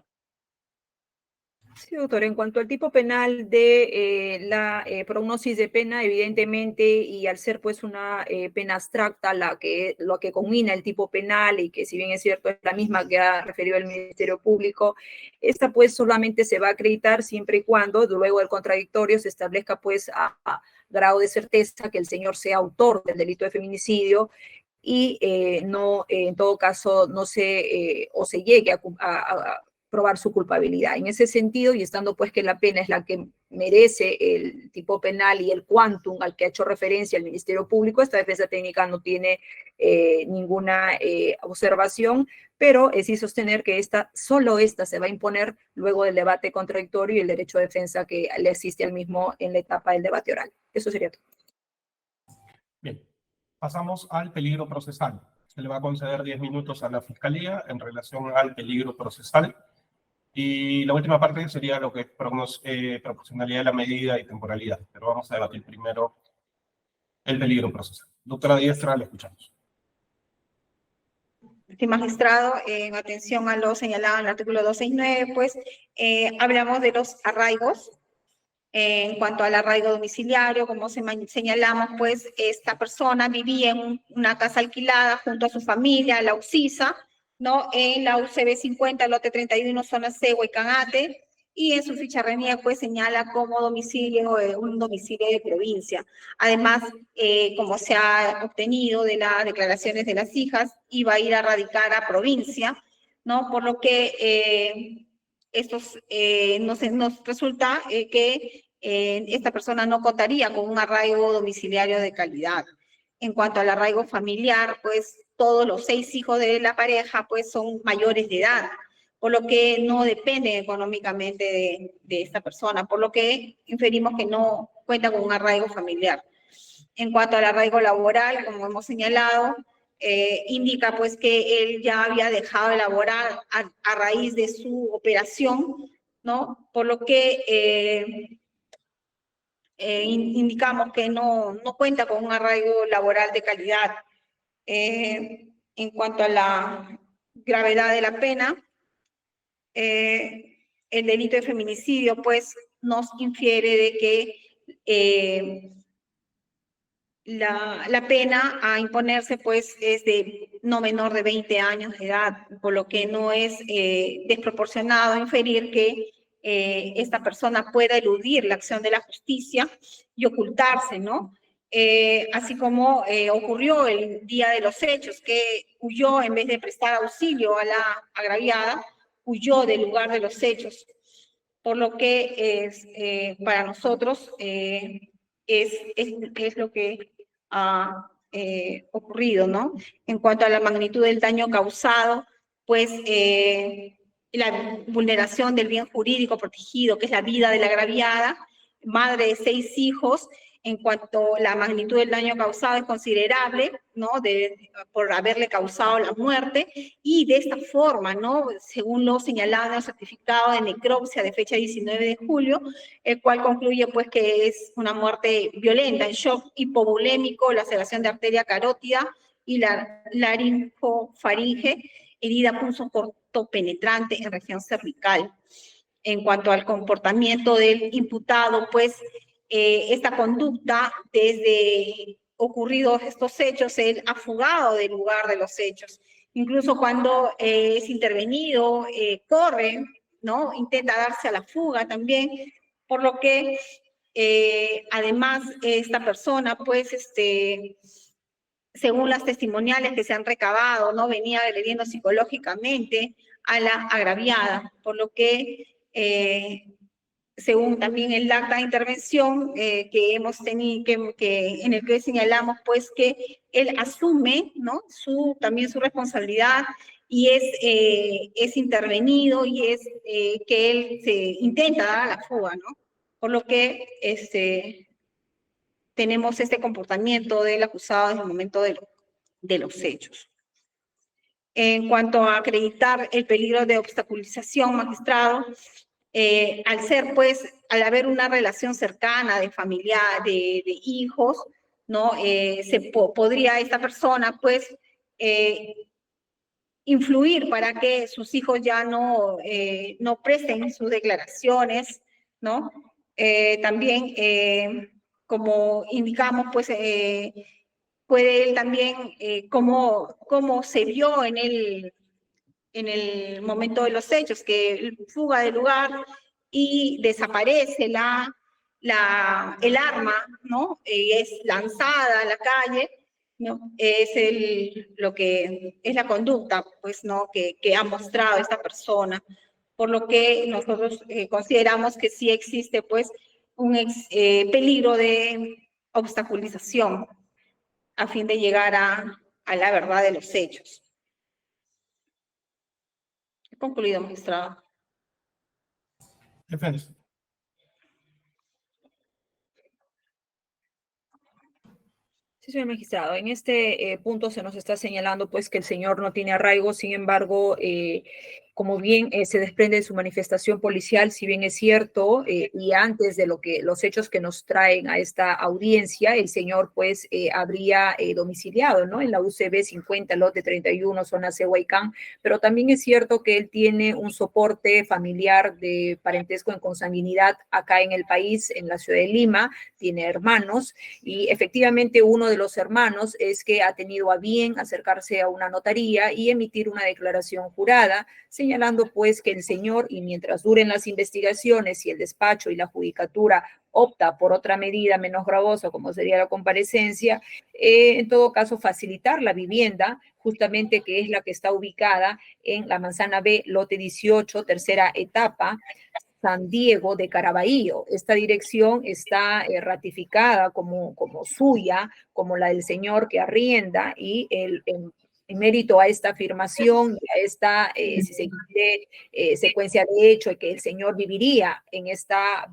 Sí, doctor, en cuanto al tipo penal de la prognosis de pena, evidentemente, y al ser pues una pena abstracta lo que combina el tipo penal, y que si bien es cierto es la misma que ha referido el Ministerio Público, esta pues solamente se va a acreditar siempre y cuando luego del contradictorio se establezca pues a grado de certeza que el señor sea autor del delito de feminicidio y no, en todo caso, no se o se llegue a probar su culpabilidad. En ese sentido, y estando pues que la pena es la que merece el tipo penal y el quantum al que ha hecho referencia el Ministerio Público, esta defensa técnica no tiene ninguna observación, pero es sí sostener que solo esta se va a imponer luego del debate contradictorio y el derecho de defensa que le asiste al mismo en la etapa del debate oral. Eso sería todo. Bien, pasamos al peligro procesal. Se le va a conceder 10 minutos a la Fiscalía en relación al peligro procesal. Y la última parte sería lo que es proporcionalidad de la medida y temporalidad. Pero vamos a debatir primero el peligro procesal. Doctora Diestra, la escuchamos. Sí, magistrado, en atención a lo señalado en el artículo 269, pues hablamos de los arraigos. En cuanto al arraigo domiciliario, como señalamos, pues esta persona vivía en una casa alquilada junto a su familia, la Oxisa, ¿no? En la UCB 50, lote 31, zona C, Huaycánate, y en su ficha RENIEC pues señala como domicilio, un domicilio de provincia. Además, como se ha obtenido de las declaraciones de las hijas, iba a ir a radicar a provincia, ¿no? Por lo que nos resulta que esta persona no contaría con un arraigo domiciliario de calidad. En cuanto al arraigo familiar, pues todos los 6 hijos de la pareja pues son mayores de edad, por lo que no dependen económicamente de esta persona, por lo que inferimos que no cuenta con un arraigo familiar. En cuanto al arraigo laboral, como hemos señalado, indica pues que él ya había dejado de laborar a raíz de su operación, ¿no? Por lo que indicamos que no cuenta con un arraigo laboral de calidad. En cuanto a la gravedad de la pena, el delito de feminicidio pues nos infiere de que la pena a imponerse pues es de no menor de 20 años de edad, por lo que no es desproporcionado inferir que esta persona pueda eludir la acción de la justicia y ocultarse, ¿no? Así como ocurrió el día de los hechos, que huyó en vez de prestar auxilio a la agraviada, huyó del lugar de los hechos, por lo que para nosotros es lo que ha ocurrido, ¿no? En cuanto a la magnitud del daño causado, pues la vulneración del bien jurídico protegido, que es la vida de la agraviada, madre de 6 hijos, en cuanto a la magnitud del daño causado es considerable, ¿no? Por haberle causado la muerte, y de esta forma, ¿no? Según lo señalado en el certificado de necropsia de fecha 19 de julio, el cual concluye pues que es una muerte violenta, en shock hipovolémico, laceración de arteria carótida y la laringofaringe, herida punzo corto penetrante en región cervical. En cuanto al comportamiento del imputado, pues esta conducta, desde ocurridos estos hechos, él ha fugado del lugar de los hechos. Incluso cuando es intervenido, corre, ¿no? Intenta darse a la fuga también, por lo que además esta persona, pues, según las testimoniales que se han recabado, ¿no? Venía agrediendo psicológicamente a la agraviada, por lo que según también el acta de intervención que hemos tenido, en el que señalamos pues que él asume, ¿no? También su responsabilidad, y es intervenido, y es que él se intenta dar a la fuga, ¿no? Por lo que tenemos este comportamiento del acusado en el momento de los hechos. En cuanto a acreditar el peligro de obstaculización, magistrado, al ser, pues, al haber una relación cercana de familia, de hijos, ¿no? Podría esta persona, pues, influir para que sus hijos ya no presten sus declaraciones, ¿no? También, como indicamos, pues, puede él también, como se vio en el momento de los hechos, que fuga del lugar y desaparece el arma, ¿no? Es lanzada a la calle, ¿no? Lo que es la conducta, pues, ¿no? Que ha mostrado esta persona, por lo que nosotros consideramos que sí existe, pues, un peligro de obstaculización a fin de llegar a la verdad de los hechos. He concluido, magistrado. Defensa. Sí, señor magistrado, en este punto se nos está señalando pues que el señor no tiene arraigo, sin embargo, como bien se desprende de su manifestación policial, si bien es cierto, y antes de los hechos que nos traen a esta audiencia, el señor pues habría domiciliado, ¿no? En la UCB 50, lote 31, zona Cehuaycán, pero también es cierto que él tiene un soporte familiar de parentesco en consanguinidad acá en el país, en la ciudad de Lima, tiene hermanos, y efectivamente uno de los hermanos es que ha tenido a bien acercarse a una notaría y emitir una declaración jurada, señalando pues que el señor, y mientras duren las investigaciones y el despacho y la judicatura opta por otra medida menos gravosa, como sería la comparecencia, en todo caso facilitar la vivienda, justamente que es la que está ubicada en la Manzana B, lote 18, tercera etapa, San Diego de Caraballo. Esta dirección está ratificada como suya, como la del señor que arrienda, y en mérito a esta afirmación y a esta, si se quiere, secuencia de hecho, que el señor viviría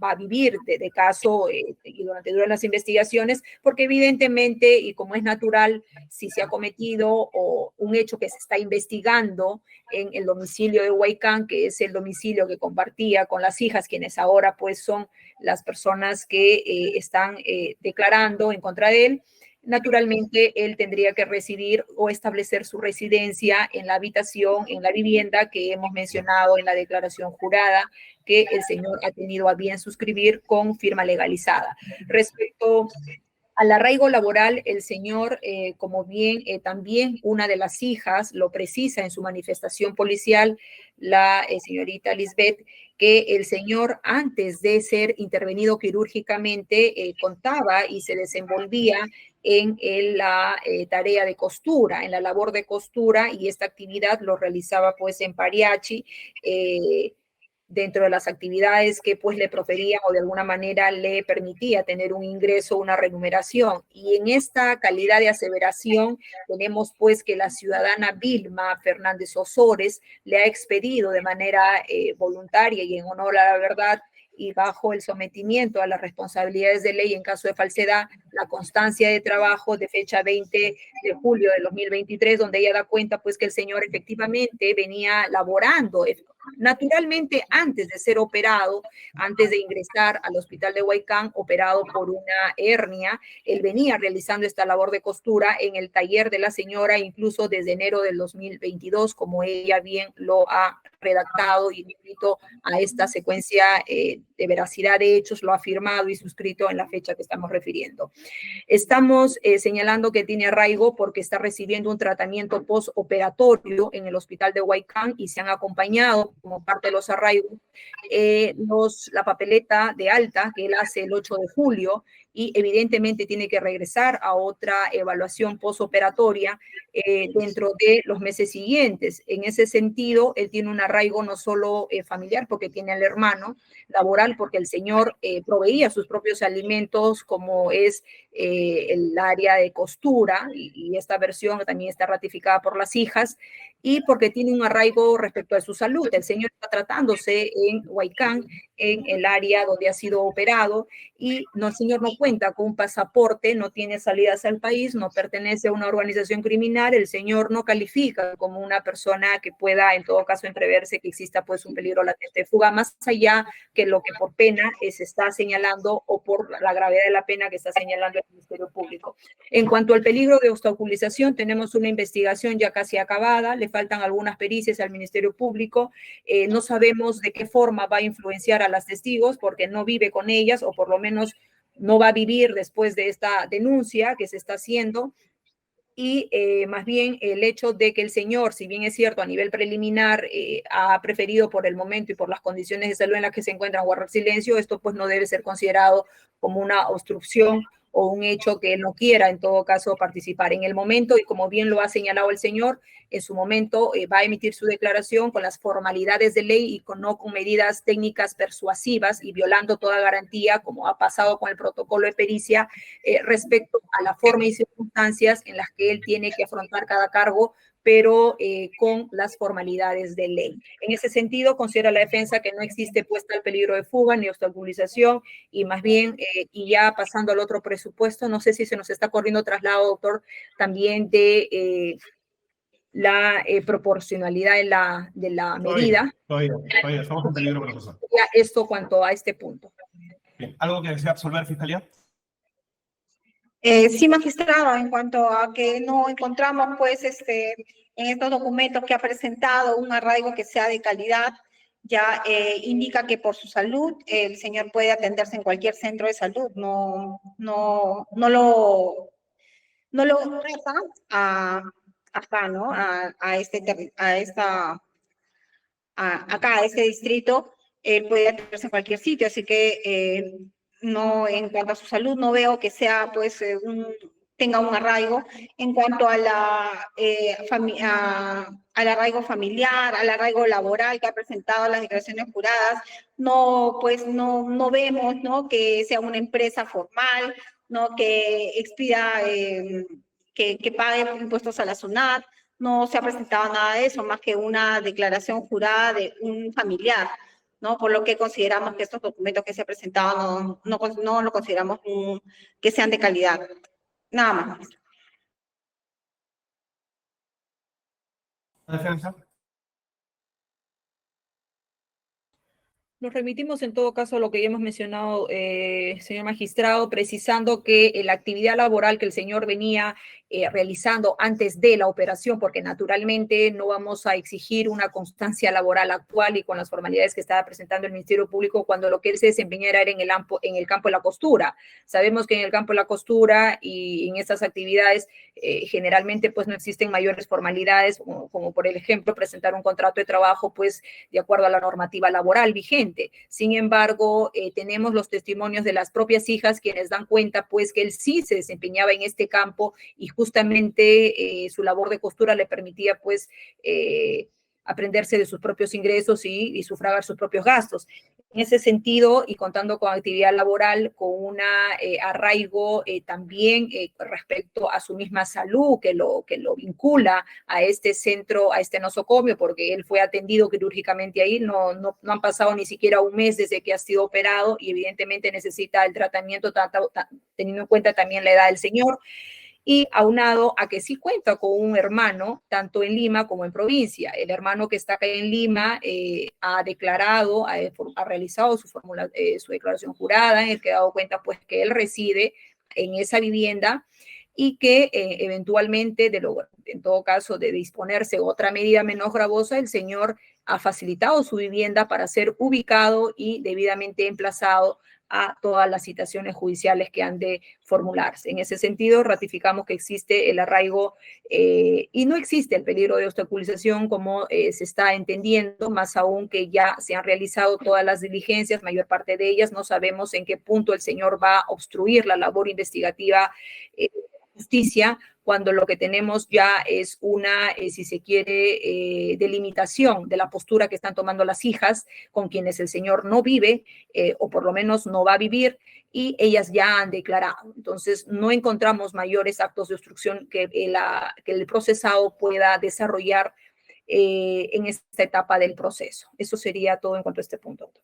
va a vivir de caso y duran las investigaciones, porque evidentemente, y como es natural, si se ha cometido o un hecho que se está investigando en el domicilio de Huaycán, que es el domicilio que compartía con las hijas, quienes ahora pues son las personas que están declarando en contra de él, naturalmente él tendría que residir o establecer su residencia en la habitación, en la vivienda que hemos mencionado en la declaración jurada que el señor ha tenido a bien suscribir con firma legalizada. Respecto al arraigo laboral, el señor, como bien también una de las hijas lo precisa en su manifestación policial, la señorita Lisbeth, que el señor antes de ser intervenido quirúrgicamente contaba y se desenvolvía en la tarea de costura, en la labor de costura, y esta actividad lo realizaba pues en Pariachi, dentro de las actividades que pues le proferían o de alguna manera le permitía tener un ingreso, una remuneración. Y en esta calidad de aseveración tenemos pues que la ciudadana Vilma Fernández Osores le ha expedido de manera voluntaria y en honor a la verdad y bajo el sometimiento a las responsabilidades de ley en caso de falsedad, la constancia de trabajo de fecha 20 de julio de 2023, donde ella da cuenta pues que el señor efectivamente venía laborando naturalmente antes de ser operado, antes de ingresar al hospital de Huaycán, operado por una hernia. Él venía realizando esta labor de costura en el taller de la señora, incluso desde enero del 2022, como ella bien lo ha redactado y escrito a esta secuencia de veracidad de hechos, lo ha firmado y suscrito en la fecha que estamos refiriendo. Estamos señalando que tiene arraigo porque está recibiendo un tratamiento postoperatorio en el hospital de Huaycán y se han acompañado como parte de los arraigos la papeleta de alta que él hace el 8 de julio y evidentemente tiene que regresar a otra evaluación postoperatoria dentro de los meses siguientes. En ese sentido, él tiene un arraigo no solo familiar porque tiene al hermano, laboral porque el señor proveía sus propios alimentos como es el área de costura y esta versión también está ratificada por las hijas y porque tiene un arraigo respecto a su salud. El señor está tratándose en Huaycán, en el área donde ha sido operado y el señor no cuenta con un pasaporte, no tiene salidas al país, no pertenece a una organización criminal, el señor no califica como una persona que pueda en todo caso entreverse que exista pues un peligro latente de fuga, más allá que lo que por pena se está señalando o por la gravedad de la pena que está señalando el Ministerio Público. En cuanto al peligro de obstaculización, tenemos una investigación ya casi acabada, le faltan algunas pericias al Ministerio Público, no sabemos de qué forma va a influenciar a las testigos porque no vive con ellas o por lo menos no va a vivir después de esta denuncia que se está haciendo. Y más bien el hecho de que el señor, si bien es cierto a nivel preliminar, ha preferido por el momento y por las condiciones de salud en las que se encuentran guardar silencio, esto pues no debe ser considerado como una obstrucción o un hecho que él no quiera en todo caso participar. En el momento, y como bien lo ha señalado el señor, en su momento va a emitir su declaración con las formalidades de ley y no con medidas técnicas persuasivas y violando toda garantía, como ha pasado con el protocolo de pericia, respecto a la forma y circunstancias en las que él tiene que afrontar cada cargo, pero con las formalidades de ley. En ese sentido, considera la defensa que no existe pues tal peligro de fuga ni obstaculización y más bien, y ya pasando al otro presupuesto, no sé si se nos está corriendo traslado, doctor, también de la proporcionalidad de la medida. Todavía, estamos en peligro procesal. Ya esto cuanto a este punto. Bien, ¿algo que desea absolver, Fiscalía? Sí, magistrado, en cuanto a que no encontramos, pues, en estos documentos que ha presentado un arraigo que sea de calidad, ya indica que por su salud el señor puede atenderse en cualquier centro de salud, no lo trata acá, ¿no? Acá, a este distrito, él puede atenderse en cualquier sitio, así que no, en cuanto a su salud, no veo que sea, pues, tenga un arraigo. En cuanto a al arraigo familiar, al arraigo laboral que ha presentado las declaraciones juradas, no, pues, no vemos, ¿no?, que sea una empresa formal, ¿no?, que expida, que pague impuestos a la SUNAT. No se ha presentado nada de eso, más que una declaración jurada de un familiar, ¿no? Por lo que consideramos que estos documentos que se han presentado no lo consideramos que sean de calidad. Nada más. ¿La defensa? Nos remitimos en todo caso a lo que ya hemos mencionado, señor magistrado, precisando que la actividad laboral que el señor venía realizando antes de la operación, porque naturalmente no vamos a exigir una constancia laboral actual y con las formalidades que estaba presentando el Ministerio Público cuando lo que él se desempeñara era en el campo de la costura. Sabemos que en el campo de la costura y en estas actividades generalmente pues no existen mayores formalidades, como por ejemplo presentar un contrato de trabajo pues de acuerdo a la normativa laboral vigente. Sin embargo, tenemos los testimonios de las propias hijas quienes dan cuenta pues que él sí se desempeñaba en este campo y justamente su labor de costura le permitía pues aprenderse de sus propios ingresos y sufragar sus propios gastos. En ese sentido, y contando con actividad laboral, con un arraigo también respecto a su misma salud, que lo vincula a este centro, a este nosocomio, porque él fue atendido quirúrgicamente ahí, no han pasado ni siquiera un mes desde que ha sido operado y evidentemente necesita el tratamiento, teniendo en cuenta también la edad del señor. Y aunado a que sí cuenta con un hermano, tanto en Lima como en provincia. El hermano que está acá en Lima ha declarado, ha realizado su declaración jurada, en el que ha dado cuenta pues que él reside en esa vivienda y que eventualmente, en todo caso, de disponerse otra medida menos gravosa, el señor ha facilitado su vivienda para ser ubicado y debidamente emplazado a todas las citaciones judiciales que han de formularse. En ese sentido, ratificamos que existe el arraigo y no existe el peligro de obstaculización como se está entendiendo, más aún que ya se han realizado todas las diligencias, mayor parte de ellas, no sabemos en qué punto el señor va a obstruir la labor investigativa de justicia, cuando lo que tenemos ya es una, si se quiere, delimitación de la postura que están tomando las hijas con quienes el señor no vive, o por lo menos no va a vivir, y ellas ya han declarado. Entonces, no encontramos mayores actos de obstrucción que el procesado pueda desarrollar en esta etapa del proceso. Eso sería todo en cuanto a este punto, doctor.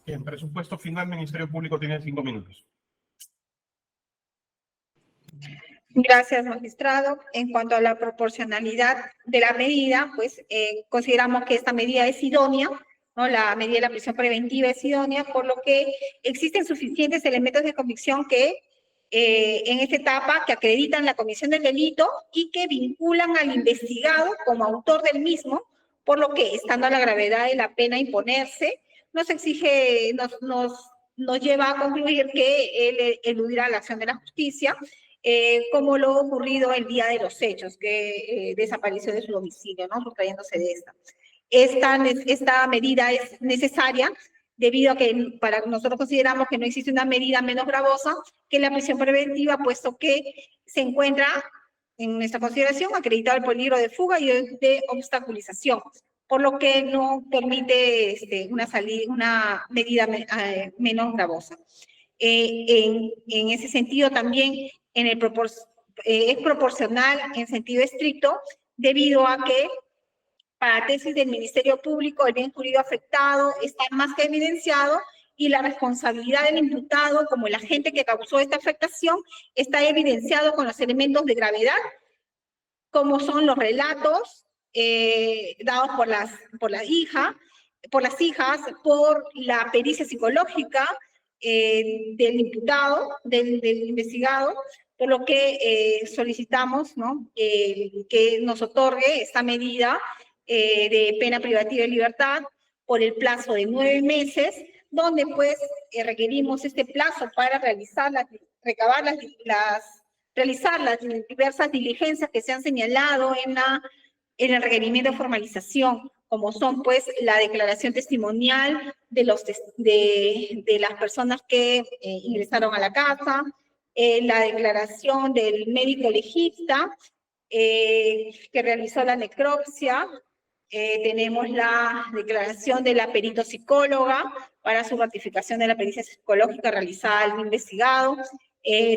Bien, presupuesto final, Ministerio Público tiene 5 minutos. Gracias, magistrado. En cuanto a la proporcionalidad de la medida, pues consideramos que esta medida es idónea, ¿no? La medida de la prisión preventiva es idónea, por lo que existen suficientes elementos de convicción que en esta etapa que acreditan la comisión del delito y que vinculan al investigado como autor del mismo, por lo que, estando a la gravedad de la pena imponerse, nos lleva a concluir que él eludirá la acción de la justicia, como lo ocurrido el día de los hechos, que desapareció de su domicilio, ¿no?, sustrayéndose de esta. Esta medida es necesaria debido a que nosotros consideramos que no existe una medida menos gravosa que la prisión preventiva, puesto que se encuentra, en nuestra consideración, acreditado el peligro de fuga y de obstaculización, por lo que no permite una medida menos gravosa. En ese sentido también es proporcional en sentido estricto, debido a que para tesis del Ministerio Público el bien jurídico afectado está más que evidenciado y la responsabilidad del imputado como el agente que causó esta afectación está evidenciado con los elementos de gravedad, como son los relatos dados por las hijas, por la pericia psicológica del imputado, del investigado, por lo que solicitamos, ¿no?, que nos otorgue esta medida de pena privativa de libertad por el plazo de 9 meses, donde pues requerimos este plazo para realizar realizar las diversas diligencias que se han señalado en el requerimiento de formalización, como son pues la declaración testimonial de las personas que ingresaron a la casa, la declaración del médico legista que realizó la necropsia, tenemos la declaración de la perito-psicóloga para su ratificación de la pericia psicológica realizada al investigado.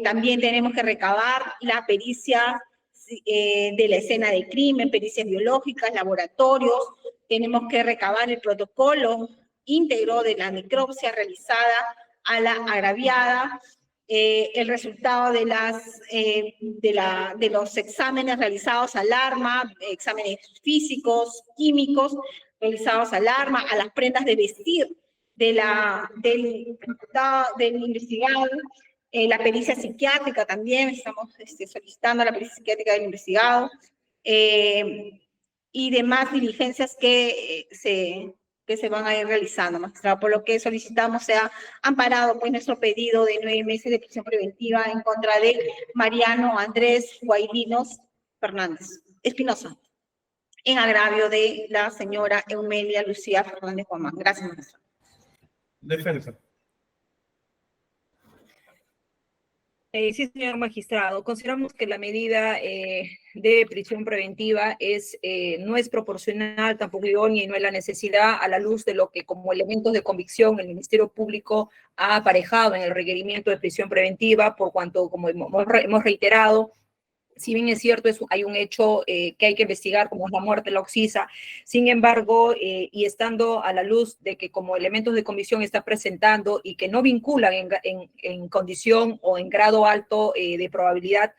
También tenemos que recabar la pericia de la escena del crimen, pericias biológicas, laboratorios. Tenemos que recabar el protocolo íntegro de la necropsia realizada a la agraviada, el resultado de los exámenes realizados al arma, exámenes físicos, químicos, realizados al arma, a las prendas de vestir del investigado, la pericia psiquiátrica también, estamos solicitando la pericia psiquiátrica del investigado, y demás diligencias que se van a ir realizando, magistrado, por lo que solicitamos sea amparado pues nuestro pedido de 9 meses de prisión preventiva en contra de Mariano Andrés Guaylinos Fernández Espinosa, en agravio de la señora Eumelia Lucía Fernández Guamán. Gracias, magistrado. Defensa. Sí, señor magistrado, consideramos que la medida de prisión preventiva no es proporcional, tampoco idónea y no es la necesidad a la luz de lo que como elementos de convicción el Ministerio Público ha aparejado en el requerimiento de prisión preventiva, por cuanto, como hemos reiterado, si bien es cierto, hay un hecho que hay que investigar, como es la muerte de la Oxisa, sin embargo, y estando a la luz de que como elementos de convicción está presentando y que no vinculan en condición o en grado alto de probabilidad,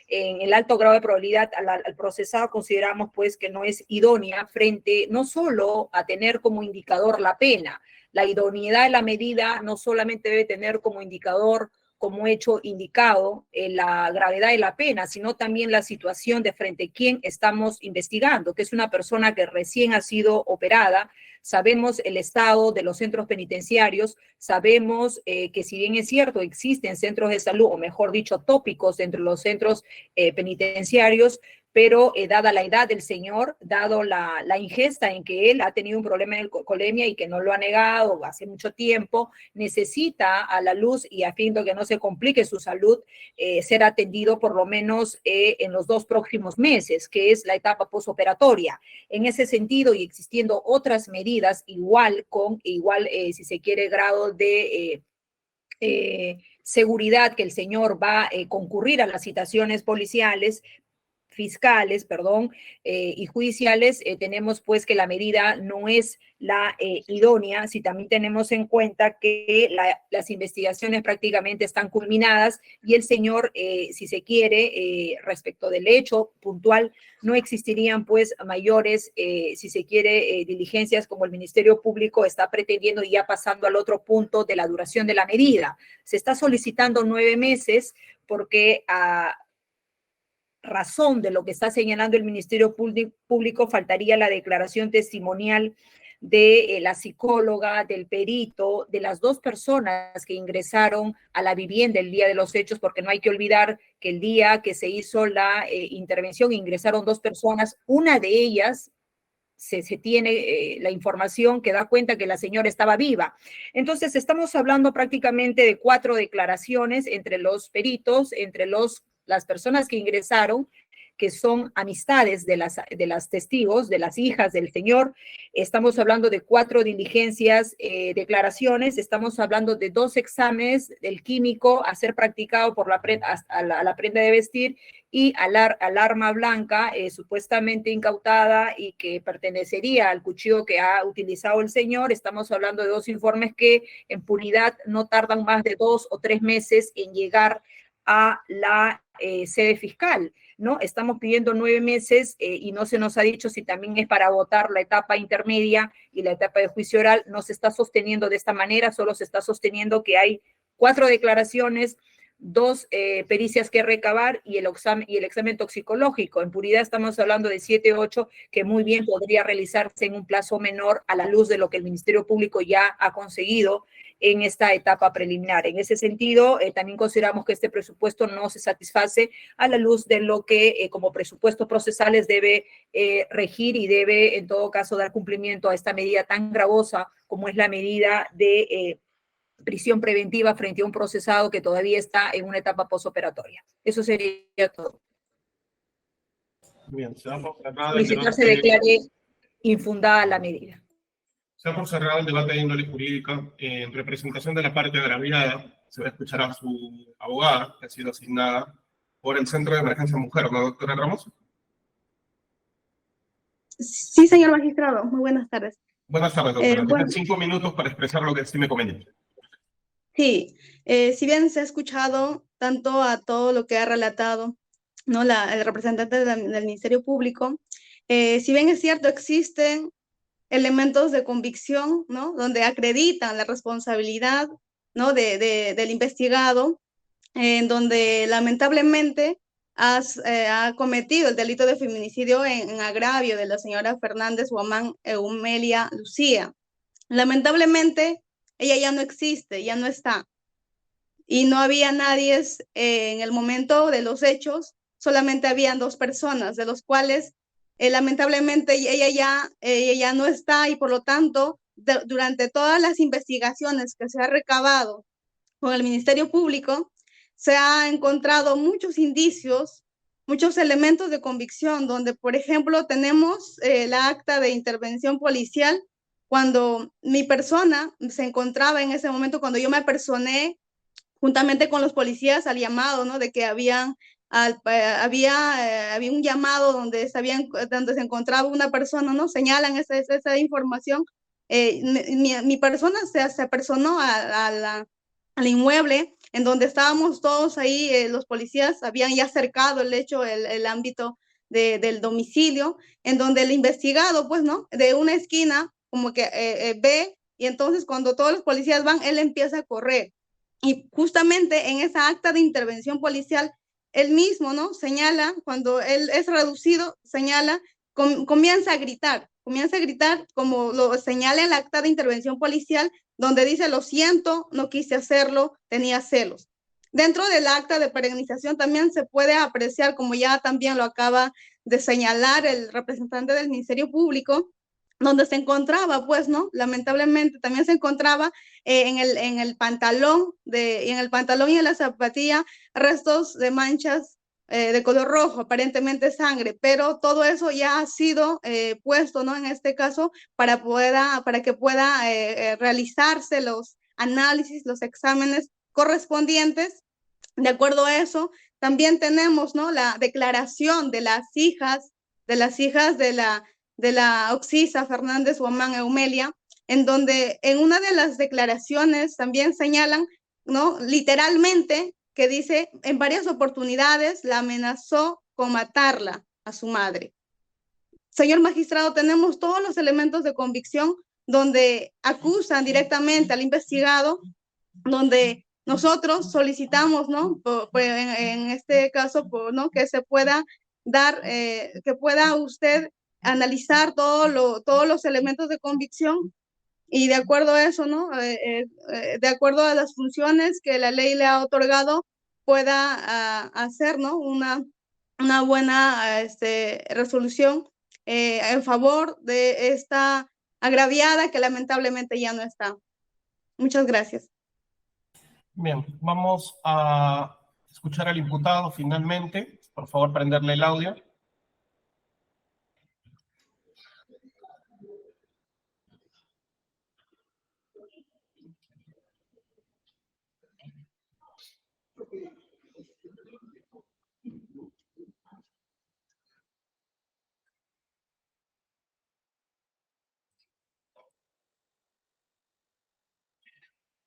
en el alto grado de probabilidad al procesado, consideramos pues que no es idónea frente no solo a tener como indicador la pena, la idoneidad de la medida no solamente debe tener como indicador como hecho indicado la gravedad de la pena, sino también la situación de frente a quien estamos investigando, que es una persona que recién ha sido operada. Sabemos el estado de los centros penitenciarios, sabemos que si bien es cierto, existen centros de salud, o mejor dicho, tópicos dentro de los centros penitenciarios, pero dada la edad del señor, dado la ingesta en que él ha tenido un problema de alcoholemia y que no lo ha negado hace mucho tiempo, necesita a la luz y a fin de que no se complique su salud, ser atendido por lo menos en los 2 próximos meses, que es la etapa posoperatoria. En ese sentido, y existiendo otras medidas igual, si se quiere, grado de seguridad que el señor va a concurrir a las citaciones fiscales, y judiciales, tenemos pues que la medida no es la idónea, si también tenemos en cuenta que las investigaciones prácticamente están culminadas y el señor, si se quiere, respecto del hecho puntual, no existirían pues mayores, si se quiere, diligencias como el Ministerio Público está pretendiendo, y ya pasando al otro punto de la duración de la medida. Se está solicitando 9 meses porque razón de lo que está señalando el Ministerio Público, faltaría la declaración testimonial de la psicóloga, del perito, de las 2 personas que ingresaron a la vivienda el día de los hechos, porque no hay que olvidar que el día que se hizo la intervención ingresaron 2 personas, una de ellas se tiene la información que da cuenta que la señora estaba viva. Entonces, estamos hablando prácticamente de 4 declaraciones entre los peritos, entre las personas que ingresaron, que son amistades de las testigos, de las hijas del señor. Estamos hablando de 4 diligencias, declaraciones, estamos hablando de 2 exámenes del químico a ser practicado por la prenda de vestir y al arma blanca supuestamente incautada y que pertenecería al cuchillo que ha utilizado el señor. Estamos hablando de 2 informes que en puridad no tardan más de 2 o 3 meses en llegar a la sede fiscal, ¿no? Estamos pidiendo 9 meses y no se nos ha dicho si también es para votar la etapa intermedia y la etapa de juicio oral. No se está sosteniendo de esta manera, solo se está sosteniendo que hay 4 declaraciones, 2 pericias que recabar y el examen toxicológico. En puridad estamos hablando de 7, 8, que muy bien podría realizarse en un plazo menor a la luz de lo que el Ministerio Público ya ha conseguido en esta etapa preliminar. En ese sentido, también consideramos que este presupuesto no se satisface a la luz de lo que como presupuestos procesales debe regir y debe en todo caso dar cumplimiento a esta medida tan gravosa como es la medida de prisión preventiva frente a un procesado que todavía está en una etapa posoperatoria. Eso sería todo. Bien, se da por cerrado el Solicitar se debate. declare infundada la medida. Se da por cerrado el debate de índole jurídica. En representación de la parte agraviada, se va a escuchar a su abogada, que ha sido asignada por el Centro de Emergencia Mujer, ¿no, doctora Ramos? Sí, señor magistrado, muy buenas tardes. Buenas tardes, doctora. Bueno. Tienen 5 minutos para expresar lo que estime conveniente. Sí, si bien se ha escuchado tanto a todo lo que ha relatado, ¿no? El representante del Ministerio Público, si bien es cierto, existen elementos de convicción, ¿no? Donde acreditan la responsabilidad, ¿no? del investigado, en donde lamentablemente ha cometido el delito de feminicidio en agravio de la señora Fernández Guamán Eumelia Lucía. Lamentablemente, ella ya no existe, ya no está. Y no había nadie en el momento de los hechos, solamente habían 2 personas, de los cuales lamentablemente ella ya no está y por lo tanto, durante todas las investigaciones que se ha recabado con el Ministerio Público, se ha encontrado muchos indicios, muchos elementos de convicción, donde, por ejemplo, tenemos la acta de intervención policial, cuando mi persona se encontraba en ese momento, cuando yo me apersoné juntamente con los policías al llamado, ¿no? De que había un llamado donde se encontraba una persona, ¿no? Señalan esa información. Mi persona se apersonó al inmueble en donde estábamos todos ahí, los policías habían ya cercado el hecho, el ámbito del domicilio, en donde el investigado, pues, ¿no? De una esquina, como que ve, y entonces cuando todos los policías van, él empieza a correr. Y justamente en esa acta de intervención policial, él mismo, ¿no? Señala, cuando él es reducido, señala, comienza a gritar como lo señala en la acta de intervención policial, donde dice, lo siento, no quise hacerlo, tenía celos. Dentro del acta de perennización también se puede apreciar, como ya también lo acaba de señalar el representante del Ministerio Público, donde se encontraba, pues, ¿no? Lamentablemente también se encontraba en el pantalón y en la zapatilla restos de manchas de color rojo, aparentemente sangre, pero todo eso ya ha sido puesto, ¿no? En este caso, para que pueda realizarse los análisis, los exámenes correspondientes. De acuerdo a eso, también tenemos, ¿no? La declaración de las hijas de la Oxisa Fernández Guamán Eumelia, en donde en una de las declaraciones también señalan, ¿no? Literalmente, que dice, en varias oportunidades la amenazó con matarla a su madre. Señor magistrado, tenemos todos los elementos de convicción donde acusan directamente al investigado, donde nosotros solicitamos, ¿no? En este caso, ¿no? Que se pueda dar, que pueda usted analizar todos los elementos de convicción y de acuerdo a eso, ¿no? De acuerdo a las funciones que la ley le ha otorgado, pueda hacer, ¿no? Una buena resolución en favor de esta agraviada que lamentablemente ya no está. Muchas gracias. Bien, vamos a escuchar al imputado finalmente. Por favor, prenderle el audio.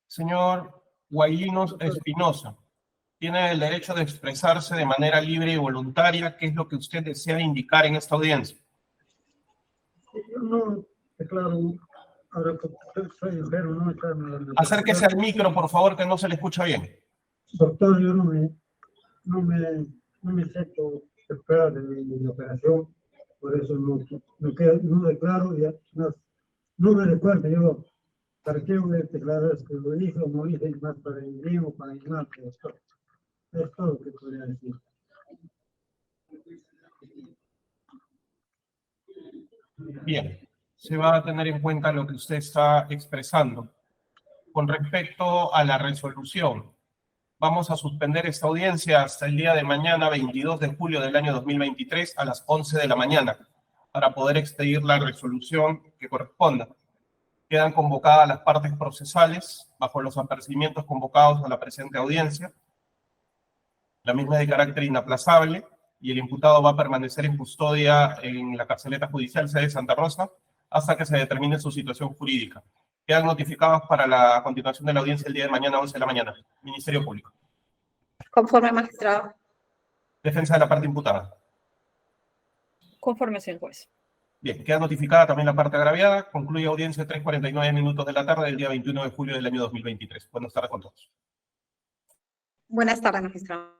Señor Guaylinos Espinosa, tiene el derecho de expresarse de manera libre y voluntaria. ¿Qué es lo que usted desea indicar en esta audiencia? Yo no declaro, ahora que soy enfermo, no me Acérquese al micro, por favor, que no se le escucha bien. Doctor, yo no me acepto esperar de mi operación, por eso no declaro, ya, no me recuerdo yo, ¿para qué voy a declarar que lo hice o no hice más para el mismo, para el mal, doctor? Es todo lo que podría decir. Bien, se va a tener en cuenta lo que usted está expresando. Con respecto a la resolución, vamos a suspender esta audiencia hasta el día de mañana, 22 de julio del año 2023, a las 11 de la mañana, para poder expedir la resolución que corresponda. Quedan convocadas las partes procesales bajo los apercibimientos convocados a la presente audiencia. La misma es de carácter inaplazable y el imputado va a permanecer en custodia en la carceleta judicial sede de Santa Rosa hasta que se determine su situación jurídica. Quedan notificados para la continuación de la audiencia el día de mañana, 11 de la mañana. Ministerio Público. Conforme, magistrado. Defensa de la parte imputada. Conforme, señor juez. Bien, queda notificada también la parte agraviada. Concluye audiencia 3:49 minutos de la tarde del día 21 de julio del año 2023. Buenas tardes con todos. Buenas tardes, magistrado.